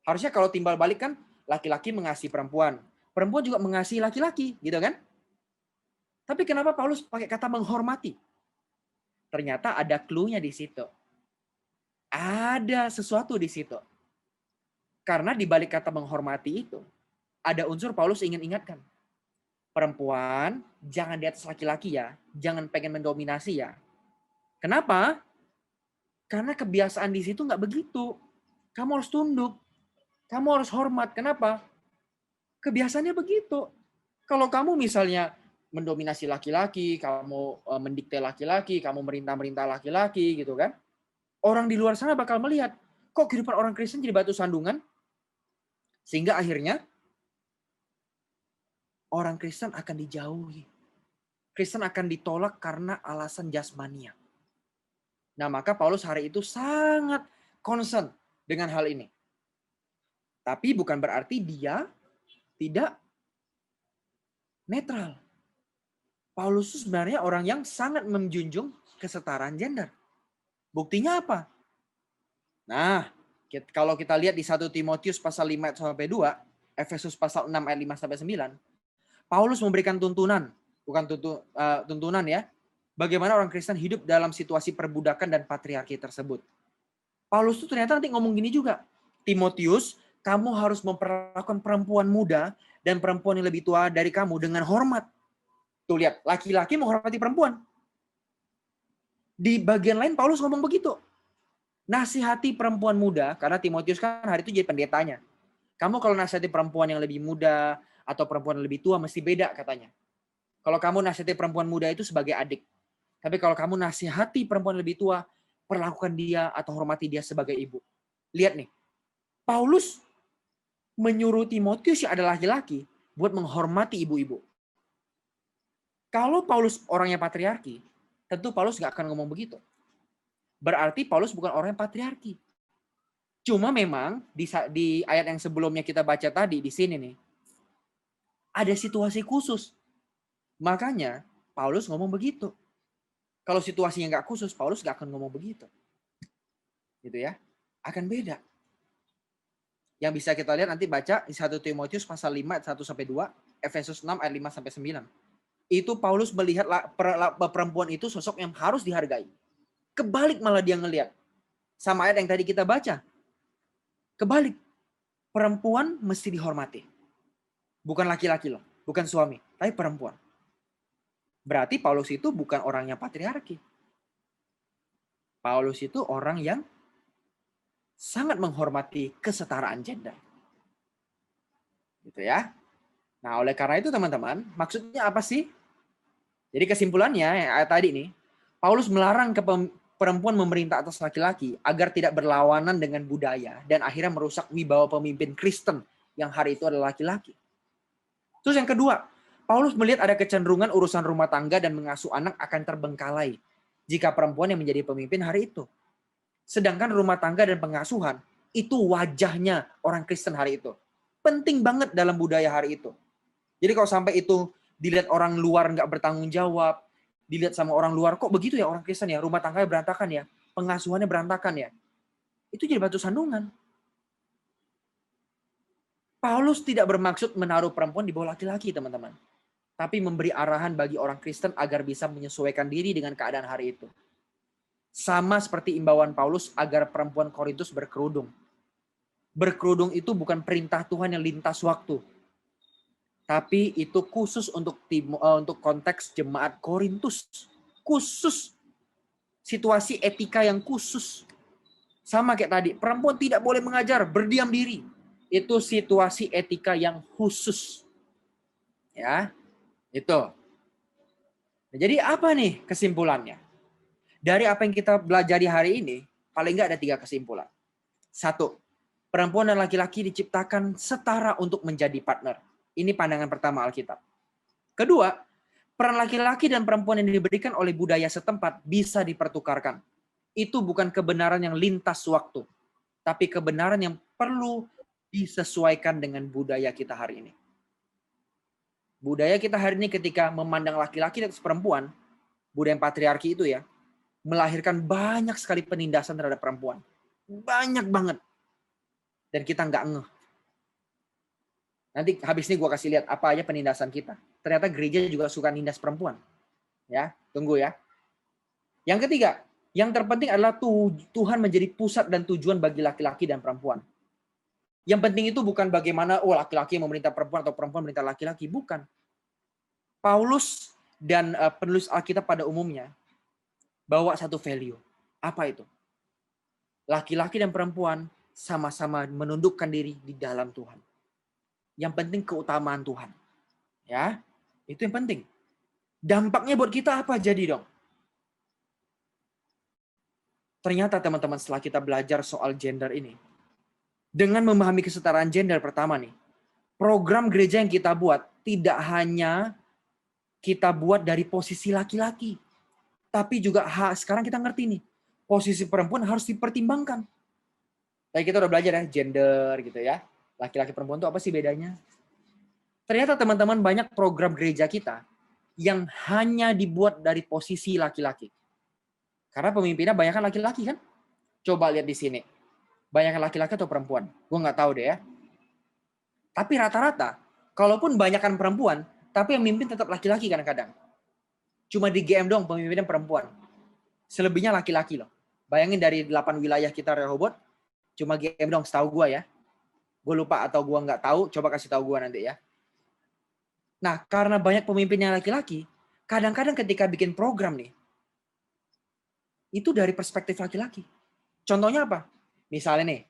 Harusnya kalau timbal balik kan, laki-laki mengasihi perempuan. Perempuan juga mengasihi laki-laki, gitu kan? Tapi kenapa Paulus pakai kata menghormati? Ternyata ada clue-nya di situ. Ada sesuatu di situ. Karena di balik kata menghormati itu, ada unsur Paulus ingin ingatkan. Perempuan, jangan di atas laki-laki ya. Jangan pengen mendominasi ya. Kenapa? Karena kebiasaan di situ nggak begitu. Kamu harus tunduk. Kamu harus hormat. Kenapa? Kebiasaannya begitu. Kalau kamu misalnya mendominasi laki-laki, kamu mendikte laki-laki, kamu merintah-merintah laki-laki gitu kan. Orang di luar sana bakal melihat, kok kehidupan orang Kristen jadi batu sandungan? Sehingga akhirnya orang Kristen akan dijauhi. Kristen akan ditolak karena alasan jasmania. Nah, maka Paulus hari itu sangat concern dengan hal ini. Tapi bukan berarti dia tidak netral. Paulus itu sebenarnya orang yang sangat menjunjung kesetaraan gender. Buktinya apa? Nah, kalau kita lihat di 1 Timotius pasal 5 sampai 2, Efesus pasal 6 ayat 5 sampai 9, Paulus memberikan tuntunan, bukan tuntunan ya, bagaimana orang Kristen hidup dalam situasi perbudakan dan patriarki tersebut. Paulus itu ternyata nanti ngomong gini juga, Timotius, kamu harus memperlakukan perempuan muda dan perempuan yang lebih tua dari kamu dengan hormat. Tuh lihat, laki-laki menghormati perempuan. Di bagian lain Paulus ngomong begitu. Nasihati perempuan muda, karena Timotius kan hari itu jadi pendetanya. Kamu kalau nasihati perempuan yang lebih muda atau perempuan yang lebih tua mesti beda katanya. Kalau kamu nasihati perempuan muda itu sebagai adik. Tapi kalau kamu nasihati perempuan yang lebih tua, perlakukan dia atau hormati dia sebagai ibu. Lihat nih, Paulus menyuruh Timotius yang adalah laki-laki buat menghormati ibu-ibu. Kalau Paulus orangnya patriarki, tentu Paulus nggak akan ngomong begitu. Berarti Paulus bukan orang yang patriarki. Cuma memang di ayat yang sebelumnya kita baca tadi, di sini nih, ada situasi khusus. Makanya Paulus ngomong begitu. Kalau situasinya nggak khusus, Paulus nggak akan ngomong begitu. Gitu ya. Akan beda. Yang bisa kita lihat nanti baca di 1 Timotius pasal 5 ayat 1 sampai 2, Efesus 6 ayat 5 sampai 9. Itu Paulus melihat perempuan itu sosok yang harus dihargai. Kebalik malah dia ngelihat. Sama ayat yang tadi kita baca. Kebalik. Perempuan mesti dihormati. Bukan laki-laki loh. bukan suami, tapi perempuan. Berarti Paulus itu bukan orang yang patriarki. Paulus itu orang yang sangat menghormati kesetaraan gender. Gitu ya. Nah, oleh karena itu teman-teman, maksudnya apa sih? Jadi kesimpulannya ayat tadi nih, Paulus melarang perempuan memerintah atas laki-laki agar tidak berlawanan dengan budaya dan akhirnya merusak wibawa pemimpin Kristen yang hari itu adalah laki-laki. Terus yang kedua, Paulus melihat ada kecenderungan urusan rumah tangga dan mengasuh anak akan terbengkalai jika perempuan yang menjadi pemimpin hari itu. Sedangkan rumah tangga dan pengasuhan itu wajahnya orang Kristen hari itu. Penting banget dalam budaya hari itu. Jadi kalau sampai itu dilihat orang luar nggak bertanggung jawab, dilihat sama orang luar, kok begitu ya orang Kristen ya, rumah tangganya berantakan ya, pengasuhannya berantakan ya. Itu jadi batu sandungan. Paulus tidak bermaksud menaruh perempuan di bawah laki-laki, teman-teman. Tapi memberi arahan bagi orang Kristen agar bisa menyesuaikan diri dengan keadaan hari itu. Sama seperti imbauan Paulus agar perempuan Korintus berkerudung. Berkerudung itu bukan perintah Tuhan yang lintas waktu. Tapi itu khusus untuk konteks jemaat Korintus. Khusus. Situasi etika yang khusus. Sama kayak tadi, perempuan tidak boleh mengajar, berdiam diri. Itu situasi etika yang khusus. Ya, itu. Nah, jadi apa nih kesimpulannya? Dari apa yang kita pelajari hari ini, paling nggak ada 3 kesimpulan. 1, perempuan dan laki-laki diciptakan setara untuk menjadi partner. Ini pandangan pertama Alkitab. Kedua, peran laki-laki dan perempuan yang diberikan oleh budaya setempat bisa dipertukarkan. Itu bukan kebenaran yang lintas waktu, tapi kebenaran yang perlu disesuaikan dengan budaya kita hari ini. Budaya kita hari ini ketika memandang laki-laki dan perempuan, budaya patriarki itu ya, melahirkan banyak sekali penindasan terhadap perempuan. Banyak banget. Dan kita nggak ngeh. Nanti habis ini gue kasih lihat apa aja penindasan kita. Ternyata gereja juga suka nindas perempuan. Ya, tunggu ya. Yang ketiga, yang terpenting adalah Tuhan menjadi pusat dan tujuan bagi laki-laki dan perempuan. Yang penting itu bukan bagaimana laki-laki memerintah perempuan atau perempuan memerintah laki-laki. Bukan. Paulus dan penulis Alkitab pada umumnya bawa satu value. Apa itu? Laki-laki dan perempuan sama-sama menundukkan diri di dalam Tuhan. Yang penting keutamaan Tuhan. Ya, itu yang penting. Dampaknya buat kita apa jadi dong? Ternyata teman-teman setelah kita belajar soal gender ini, dengan memahami kesetaraan gender pertama nih, program gereja yang kita buat tidak hanya kita buat dari posisi laki-laki, tapi juga sekarang kita ngerti nih, posisi perempuan harus dipertimbangkan. Kayak kita udah belajar ya, gender gitu ya. Laki-laki perempuan itu apa sih bedanya? Ternyata teman-teman banyak program gereja kita yang hanya dibuat dari posisi laki-laki. Karena pemimpinnya banyak kan laki-laki kan? Coba lihat di sini. Banyak laki-laki atau perempuan? Gue nggak tahu deh ya. Tapi rata-rata, kalaupun banyakan perempuan, tapi yang mimpin tetap laki-laki kadang-kadang. Cuma di GM dong pemimpinnya perempuan. Selebihnya laki-laki loh. Bayangin dari 8 wilayah kita Rehoboth, cuma GM dong setahu gue ya. Gue lupa atau gue nggak tahu, coba kasih tahu gue nanti ya. Nah, karena banyak pemimpinnya laki-laki, kadang-kadang ketika bikin program nih, itu dari perspektif laki-laki. Contohnya apa? Misalnya nih,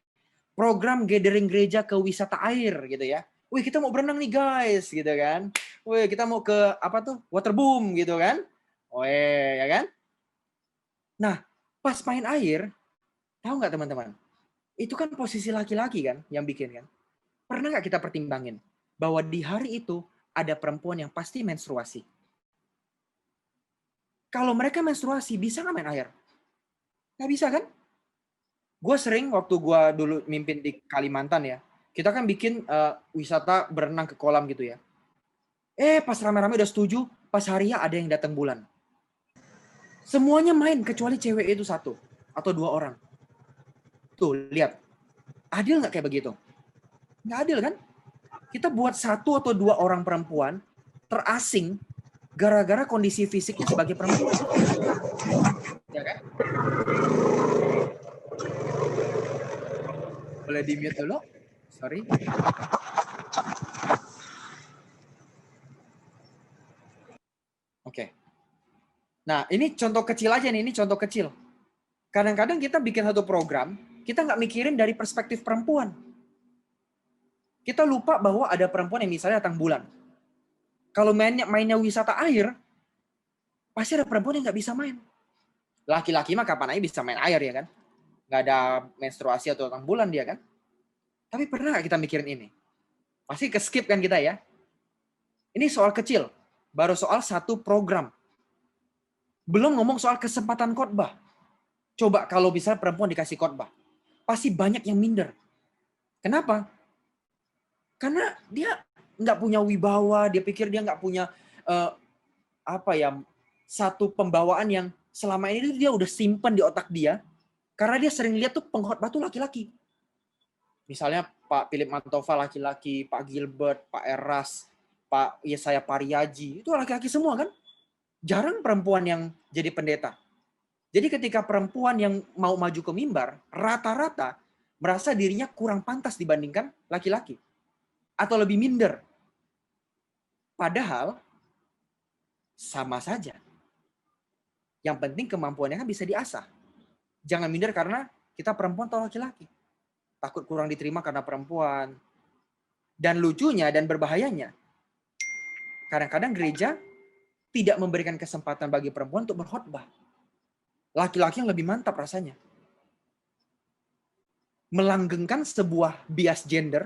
program gathering gereja ke wisata air gitu ya. Wih, kita mau berenang nih guys, gitu kan. Wih, kita mau ke apa tuh? Waterboom gitu kan. Wih, ya kan? Nah, pas main air, tahu nggak teman-teman? Itu kan posisi laki-laki kan yang bikin kan. Pernah nggak kita pertimbangin bahwa di hari itu ada perempuan yang pasti menstruasi? Kalau mereka menstruasi, bisa nggak main air? Nggak bisa kan? Gue sering waktu gue dulu mimpin di Kalimantan ya, kita kan bikin wisata berenang ke kolam gitu ya. Pas rame-rame udah setuju, pas hari ya ada yang datang bulan. Semuanya main kecuali cewek itu 1 atau 2 orang. Tuh, lihat. Adil nggak kayak begitu? Nggak adil kan? Kita buat 1 atau 2 orang perempuan terasing gara-gara kondisi fisiknya sebagai perempuan. Ya kan? Boleh di-mute dulu? Sorry. Nah, ini contoh kecil aja nih, ini contoh kecil. Kadang-kadang kita bikin satu program, kita nggak mikirin dari perspektif perempuan. Kita lupa bahwa ada perempuan yang misalnya datang bulan. Kalau mainnya wisata air, pasti ada perempuan yang nggak bisa main. Laki-laki mah kapan aja bisa main air ya kan? Nggak ada menstruasi atau datang bulan dia kan? Tapi pernah nggak kita mikirin ini? Pasti ke-skip kan kita ya? Ini soal kecil, baru soal satu program. Belum ngomong soal kesempatan khotbah. Coba kalau bisa perempuan dikasih khotbah, pasti banyak yang minder. Kenapa? Karena dia nggak punya wibawa, dia pikir dia nggak punya satu pembawaan yang selama ini dia udah simpen di otak dia, karena dia sering lihat tuh pengkhotbah tuh laki-laki. Misalnya Pak Philip Mantova laki-laki, Pak Gilbert, Pak Eras, Pak Yesaya Pariaji, itu laki-laki semua kan? Jarang perempuan yang jadi pendeta. Jadi ketika perempuan yang mau maju ke mimbar, rata-rata merasa dirinya kurang pantas dibandingkan laki-laki. Atau lebih minder. Padahal sama saja. Yang penting kemampuannya kan bisa diasah. Jangan minder karena kita perempuan atau laki-laki. Takut kurang diterima karena perempuan. Dan lucunya dan berbahayanya, kadang-kadang gereja tidak memberikan kesempatan bagi perempuan untuk berkhotbah. Laki-laki yang lebih mantap rasanya. Melanggengkan sebuah bias gender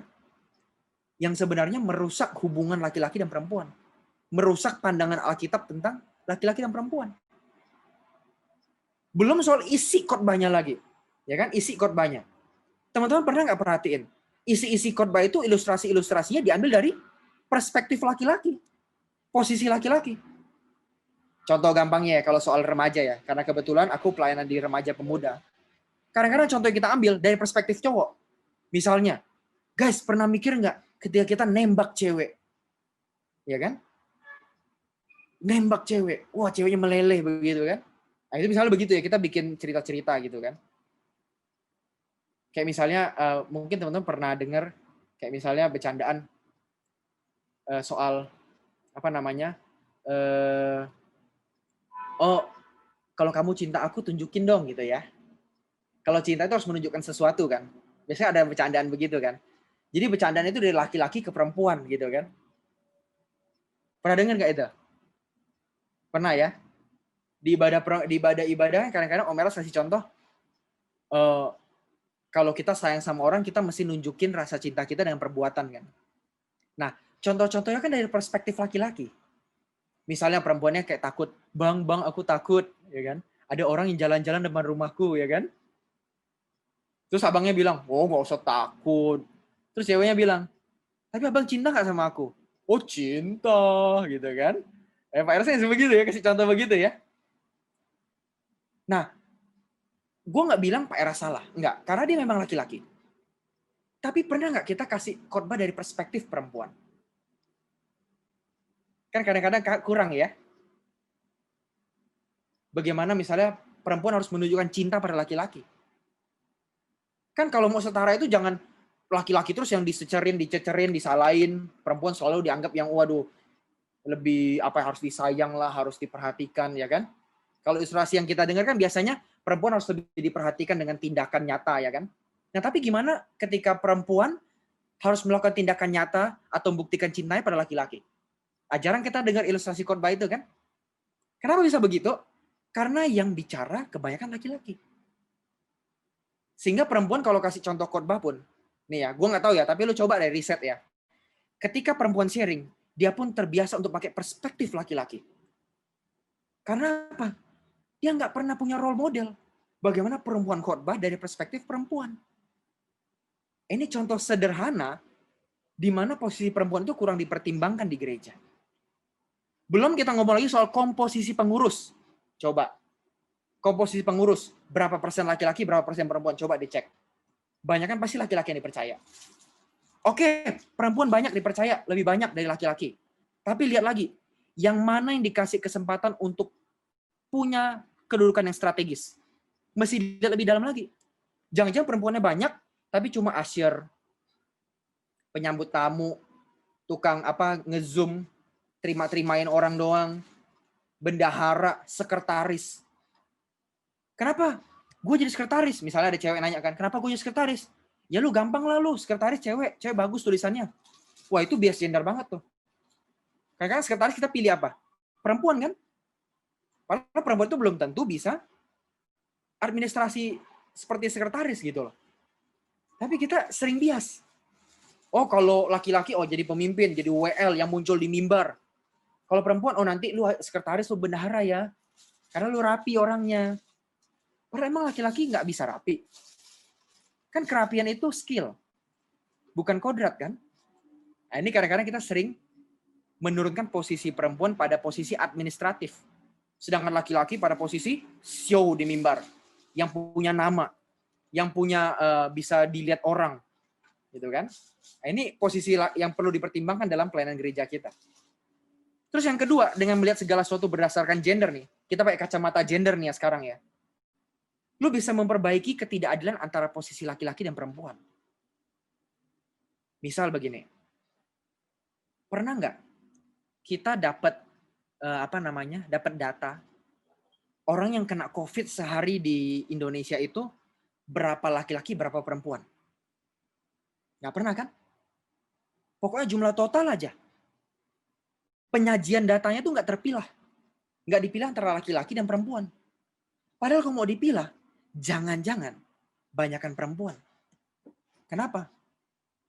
yang sebenarnya merusak hubungan laki-laki dan perempuan. Merusak pandangan Alkitab tentang laki-laki dan perempuan. Belum soal isi khotbahnya lagi. Ya kan? Isi khotbahnya. Teman-teman pernah nggak perhatiin? Isi-isi khotbah itu ilustrasi-ilustrasinya diambil dari perspektif laki-laki. Posisi laki-laki. Contoh gampangnya ya kalau soal remaja ya. Karena kebetulan aku pelayanan di remaja pemuda. Kadang-kadang contoh yang kita ambil dari perspektif cowok. Misalnya, guys pernah mikir nggak ketika kita nembak cewek? Ya kan? Nembak cewek. Wah ceweknya meleleh begitu kan? Nah, itu misalnya begitu ya, kita bikin cerita-cerita gitu kan. Kayak misalnya, mungkin teman-teman pernah dengar, kayak misalnya bercandaan soal, oh, kalau kamu cinta aku, tunjukin dong gitu ya. Kalau cinta itu harus menunjukkan sesuatu kan. Biasanya ada bercandaan begitu kan. Jadi bercandaan itu dari laki-laki ke perempuan gitu kan. Pernah dengar nggak itu? Pernah ya? Di ibadah kadang-kadang Om Eros kasih contoh, kalau kita sayang sama orang, kita mesti nunjukin rasa cinta kita dengan perbuatan kan. Nah, contoh-contohnya kan dari perspektif laki-laki. Misalnya perempuannya kayak takut, bang aku takut, ya kan? Ada orang yang jalan-jalan depan rumahku, ya kan? Terus abangnya bilang, oh nggak usah takut. Terus ceweknya bilang, tapi abang cinta nggak sama aku? Oh cinta, gitu kan? Pak Eros begitu ya, kasih contoh begitu ya. Nah, gue nggak bilang Pak Eras salah, nggak, karena dia memang laki-laki. Tapi pernah nggak kita kasih khotbah dari perspektif perempuan? Kan kadang-kadang kurang ya. Bagaimana misalnya perempuan harus menunjukkan cinta pada laki-laki? Kan kalau mau setara itu jangan laki-laki terus yang dicecerin, disalahin. Perempuan selalu dianggap yang waduh, lebih harus disayang lah, harus diperhatikan ya kan? Kalau ilustrasi yang kita dengar kan biasanya perempuan harus lebih diperhatikan dengan tindakan nyata ya kan? Nah tapi gimana ketika perempuan harus melakukan tindakan nyata atau membuktikan cintanya pada laki-laki? Jarang kita dengar ilustrasi khotbah itu kan? Kenapa bisa begitu? Karena yang bicara kebanyakan laki-laki. Sehingga perempuan kalau kasih contoh khotbah pun, nih ya, gue nggak tahu ya, tapi lu coba deh riset ya. Ketika perempuan sharing, dia pun terbiasa untuk pakai perspektif laki-laki. Karena apa? Dia nggak pernah punya role model. Bagaimana perempuan khotbah dari perspektif perempuan. Ini contoh sederhana di mana posisi perempuan itu kurang dipertimbangkan di gereja. Belum kita ngomong lagi soal komposisi pengurus. Coba. Komposisi pengurus. Berapa persen laki-laki, berapa persen perempuan. Coba dicek. Banyak kan pasti laki-laki yang dipercaya. Oke, perempuan banyak dipercaya. Lebih banyak dari laki-laki. Tapi lihat lagi. Yang mana yang dikasih kesempatan untuk punya kedudukan yang strategis. Mesti dilihat lebih dalam lagi. Jangan-jangan perempuannya banyak, tapi cuma usher, penyambut tamu, tukang nge-zoom, terima-terimain orang doang. bendahara, sekretaris. Kenapa? Gue jadi sekretaris. Misalnya ada cewek nanya kan, kenapa gue jadi sekretaris? Ya lu gampang lah lu, sekretaris cewek bagus tulisannya. Wah itu bias gender banget tuh. Karena sekretaris kita pilih apa? Perempuan kan? Padahal perempuan itu belum tentu bisa administrasi seperti sekretaris gitu loh. Tapi kita sering bias. Oh kalau laki-laki, oh jadi pemimpin, jadi WL yang muncul di mimbar. Kalau perempuan, oh nanti lu sekretaris, lu bendahara ya. Karena lu rapi orangnya. Padahal emang laki-laki nggak bisa rapi. Kan kerapian itu skill. Bukan kodrat kan? Nah, ini kadang-kadang kita sering menurunkan posisi perempuan pada posisi administratif. Sedangkan laki-laki pada posisi show di mimbar. Yang punya nama. Yang punya bisa dilihat orang. Gitu kan? Nah, ini posisi yang perlu dipertimbangkan dalam pelayanan gereja kita. Terus yang kedua, dengan melihat segala sesuatu berdasarkan gender nih. Kita pakai kacamata gender nih ya sekarang ya. Lu bisa memperbaiki ketidakadilan antara posisi laki-laki dan perempuan. Misal begini. Pernah nggak kita dapat dapat data orang yang kena COVID sehari di Indonesia itu berapa laki-laki, berapa perempuan? Nggak pernah kan? Pokoknya jumlah total aja. Penyajian datanya tuh nggak terpilah. Nggak dipilah antara laki-laki dan perempuan. Padahal kalau mau dipilah, jangan-jangan banyakkan perempuan. Kenapa?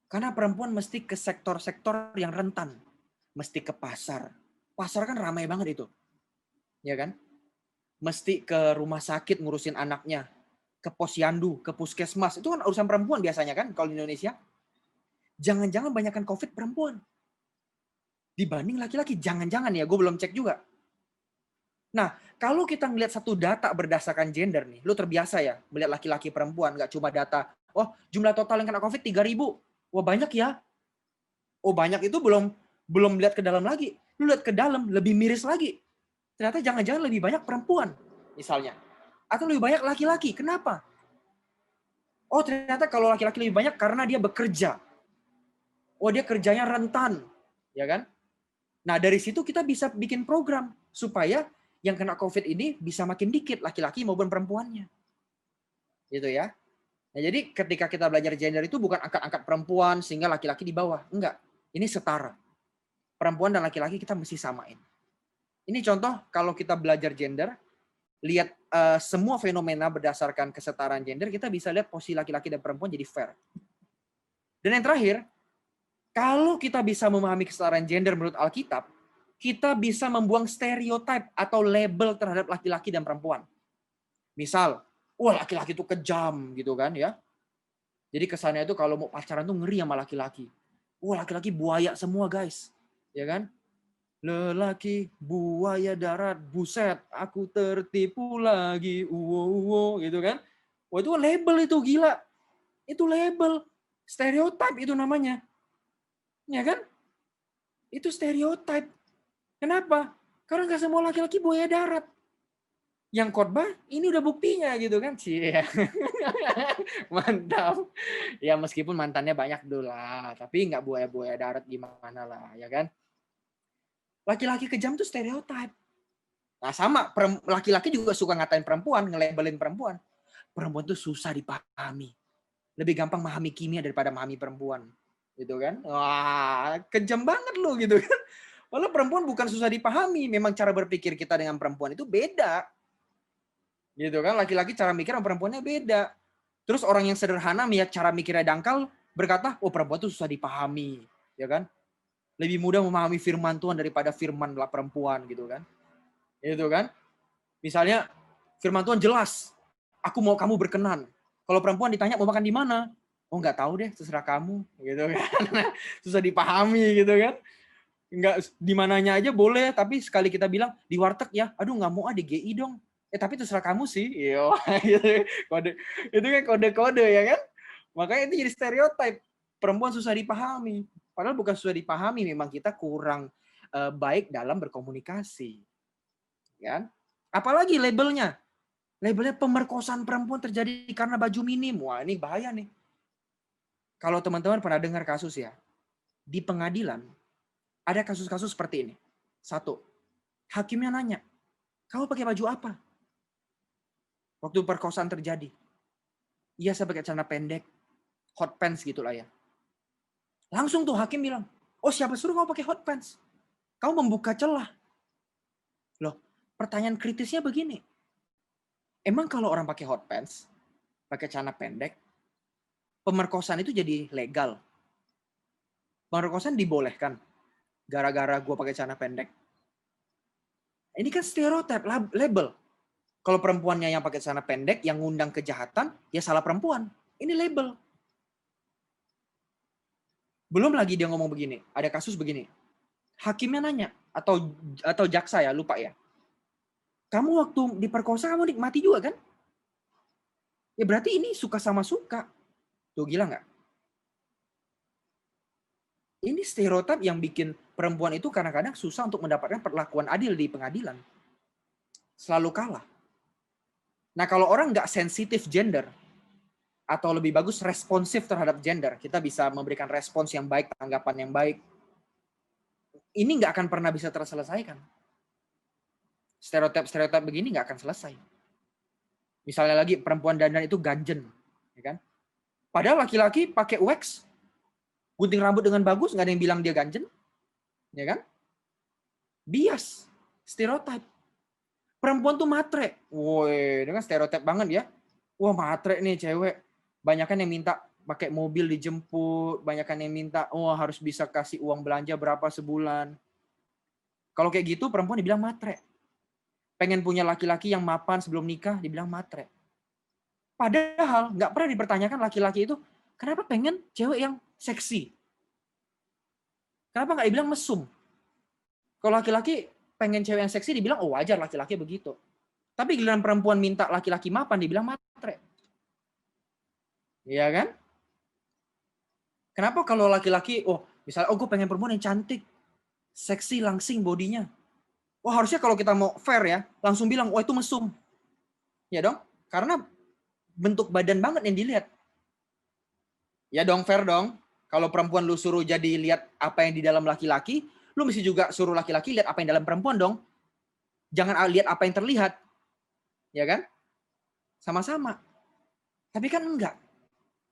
Karena perempuan mesti ke sektor-sektor yang rentan. Mesti ke pasar. Pasar kan ramai banget itu. Ya kan? Mesti ke rumah sakit ngurusin anaknya. Ke posyandu, ke puskesmas. Itu kan urusan perempuan biasanya kan kalau di Indonesia. Jangan-jangan banyakkan COVID perempuan. Dibanding laki-laki. Jangan-jangan ya, gue belum cek juga. Nah, kalau kita ngelihat satu data berdasarkan gender nih, lu terbiasa ya melihat laki-laki perempuan, nggak cuma data, oh jumlah total yang kena COVID 3.000. Wah banyak ya. Oh banyak itu belum lihat ke dalam lagi. Lu lihat ke dalam, lebih miris lagi. Ternyata jangan-jangan lebih banyak perempuan, misalnya. Atau lebih banyak laki-laki. Kenapa? Oh ternyata kalau laki-laki lebih banyak karena dia bekerja. Oh dia kerjanya rentan. Ya kan? Nah dari situ kita bisa bikin program supaya yang kena COVID ini bisa makin dikit laki-laki maupun perempuannya. Gitu ya. Nah, jadi ketika kita belajar gender itu bukan angkat-angkat perempuan sehingga laki-laki di bawah. Enggak. Ini setara. Perempuan dan laki-laki kita mesti samain. Ini contoh kalau kita belajar gender, lihat semua fenomena berdasarkan kesetaraan gender, kita bisa lihat posisi laki-laki dan perempuan jadi fair. Dan yang terakhir, kalau kita bisa memahami kesetaraan gender menurut Alkitab, kita bisa membuang stereotip atau label terhadap laki-laki dan perempuan. Misal, wah laki-laki itu kejam gitu kan ya. Jadi kesannya itu kalau mau pacaran tuh ngeri sama laki-laki. Wah laki-laki buaya semua guys. Ya kan? Lelaki buaya darat, buset, aku tertipu lagi. Uwo gitu kan. Wah itu label itu gila. Itu label. Stereotip itu namanya. Ya kan? Itu stereotip. Kenapa? Karena nggak semua laki-laki buaya darat. Yang khotbah, ini udah buktinya gitu kan. Cie. Mantap. Ya meskipun mantannya banyak dulu lah. Tapi nggak buaya-buaya darat gimana lah. Ya kan? Laki-laki kejam tuh stereotip. Nah sama, laki-laki juga suka ngatain perempuan, nge-labelin perempuan. Perempuan tuh susah dipahami. Lebih gampang memahami kimia daripada memahami perempuan. Gitu kan. Wah, kejam banget lu gitu kan. Walau perempuan bukan susah dipahami, memang cara berpikir kita dengan perempuan itu beda. Gitu kan, laki-laki cara mikir sama perempuannya beda. Terus orang yang sederhana melihat cara mikirnya dangkal, berkata, oh perempuan itu susah dipahami. Ya kan? Lebih mudah memahami firman Tuhan daripada firman perempuan gitu kan. Gitu kan? Misalnya, firman Tuhan jelas, aku mau kamu berkenan. Kalau perempuan ditanya mau makan di mana? Oh nggak tahu deh, terserah kamu. Gitu kan. Susah dipahami gitu kan. Enggak di mananya aja boleh, tapi sekali kita bilang di warteg ya, aduh nggak mau di GI dong. Tapi terserah kamu sih. Yo, kode itu kan kode-kode ya kan. Makanya itu jadi stereotip. Perempuan susah dipahami. Padahal bukan susah dipahami, memang kita kurang baik dalam berkomunikasi. Ya. Apalagi labelnya. Labelnya pemerkosaan perempuan terjadi karena baju minim. Wah, ini bahaya nih. Kalau teman-teman pernah dengar kasus ya, di pengadilan ada kasus-kasus seperti ini. Satu, hakimnya nanya, Kamu pakai baju apa? Waktu perkosaan terjadi. Iya, saya pakai celana pendek, hot pants gitulah ya. Langsung tuh hakim bilang, oh siapa suruh kamu pakai hot pants? Kamu membuka celah. Loh, pertanyaan kritisnya begini. Emang kalau orang pakai hot pants, pakai celana pendek, pemerkosaan itu jadi legal? Pemerkosaan dibolehkan gara-gara gue pakai celana pendek? Ini kan stereotip, label. Kalau perempuannya yang pakai celana pendek, yang ngundang kejahatan, ya salah perempuan. Ini label. Belum lagi dia ngomong begini, ada kasus begini. Hakimnya nanya, atau jaksa ya, lupa ya. Kamu waktu diperkosa, kamu nikmati juga kan? Ya berarti ini suka sama suka. Tuh gila nggak? Ini stereotip yang bikin perempuan itu kadang-kadang susah untuk mendapatkan perlakuan adil di pengadilan. Selalu kalah. Nah, kalau orang nggak sensitif gender, atau lebih bagus responsif terhadap gender, kita bisa memberikan respons yang baik, tanggapan yang baik, ini nggak akan pernah bisa terselesaikan. Stereotip begini nggak akan selesai. Misalnya lagi, perempuan dandan itu ganjen. Ya kan? Padahal laki-laki pakai wax, gunting rambut dengan bagus, nggak ada yang bilang dia ganjen. Ya kan? Bias, stereotip. Perempuan tuh matre. Woi, dengan stereotip banget ya. Wah, matre nih cewek. Banyakan yang minta pakai mobil dijemput, banyakan yang minta harus bisa kasih uang belanja berapa sebulan. Kalau kayak gitu perempuan dibilang matre. Pengen punya laki-laki yang mapan sebelum nikah dibilang matre. Padahal nggak pernah dipertanyakan laki-laki itu kenapa pengen cewek yang seksi. Kenapa nggak dibilang mesum? Kalau laki-laki pengen cewek yang seksi dibilang wajar laki-laki begitu. Tapi giliran perempuan minta laki-laki mapan dibilang matre. Iya kan? Kenapa kalau laki-laki misalnya gue pengen perempuan yang cantik, seksi, langsing bodinya. Harusnya kalau kita mau fair ya, langsung bilang itu mesum. Ya dong? Karena bentuk badan banget yang dilihat. Ya dong, fair dong. Kalau perempuan lu suruh jadi lihat apa yang di dalam laki-laki, lu mesti juga suruh laki-laki lihat apa yang dalam perempuan dong. Jangan lihat apa yang terlihat. Ya kan? Sama-sama. Tapi kan enggak.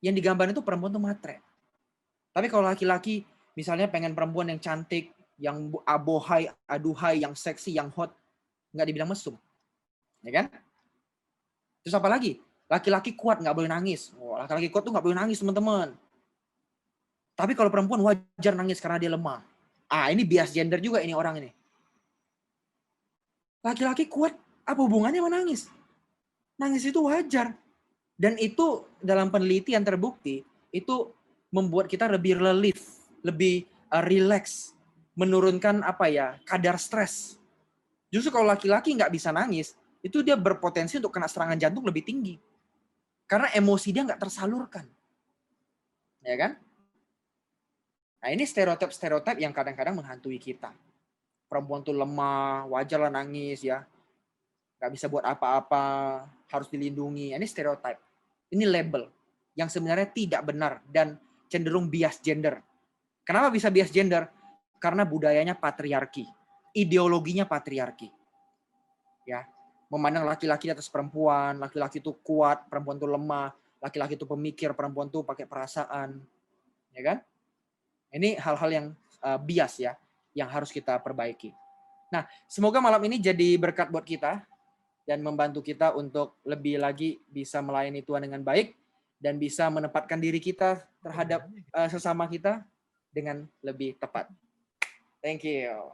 Yang digambar itu perempuan tuh matre. Tapi kalau laki-laki misalnya pengen perempuan yang cantik, yang abohai, aduhai, yang seksi, yang hot, enggak dibilang mesum. Ya kan? Terus apa lagi? Laki-laki kuat nggak boleh nangis. Laki-laki kuat tuh nggak boleh nangis, teman-teman. Tapi kalau perempuan wajar nangis karena dia lemah. Ini bias gender juga ini orang ini. Laki-laki kuat, apa hubungannya sama nangis? Nangis itu wajar. Dan itu dalam penelitian terbukti, itu membuat kita lebih relief, lebih relax, menurunkan kadar stres. Justru kalau laki-laki nggak bisa nangis, itu dia berpotensi untuk kena serangan jantung lebih tinggi. Karena emosi dia nggak tersalurkan. Ya kan? Nah, ini stereotip yang kadang-kadang menghantui kita. Perempuan tuh lemah, wajarlah nangis ya. Nggak bisa buat apa-apa, harus dilindungi. Ini stereotip. Ini label yang sebenarnya tidak benar dan cenderung bias gender. Kenapa bisa bias gender? Karena budayanya patriarki. Ideologinya patriarki. Ya, memandang laki-laki di atas perempuan, laki-laki itu kuat, perempuan itu lemah, laki-laki itu pemikir, perempuan itu pakai perasaan. Ya kan? Ini hal-hal yang bias ya, yang harus kita perbaiki. Nah, semoga malam ini jadi berkat buat kita dan membantu kita untuk lebih lagi bisa melayani Tuhan dengan baik dan bisa menempatkan diri kita terhadap sesama kita dengan lebih tepat. Thank you.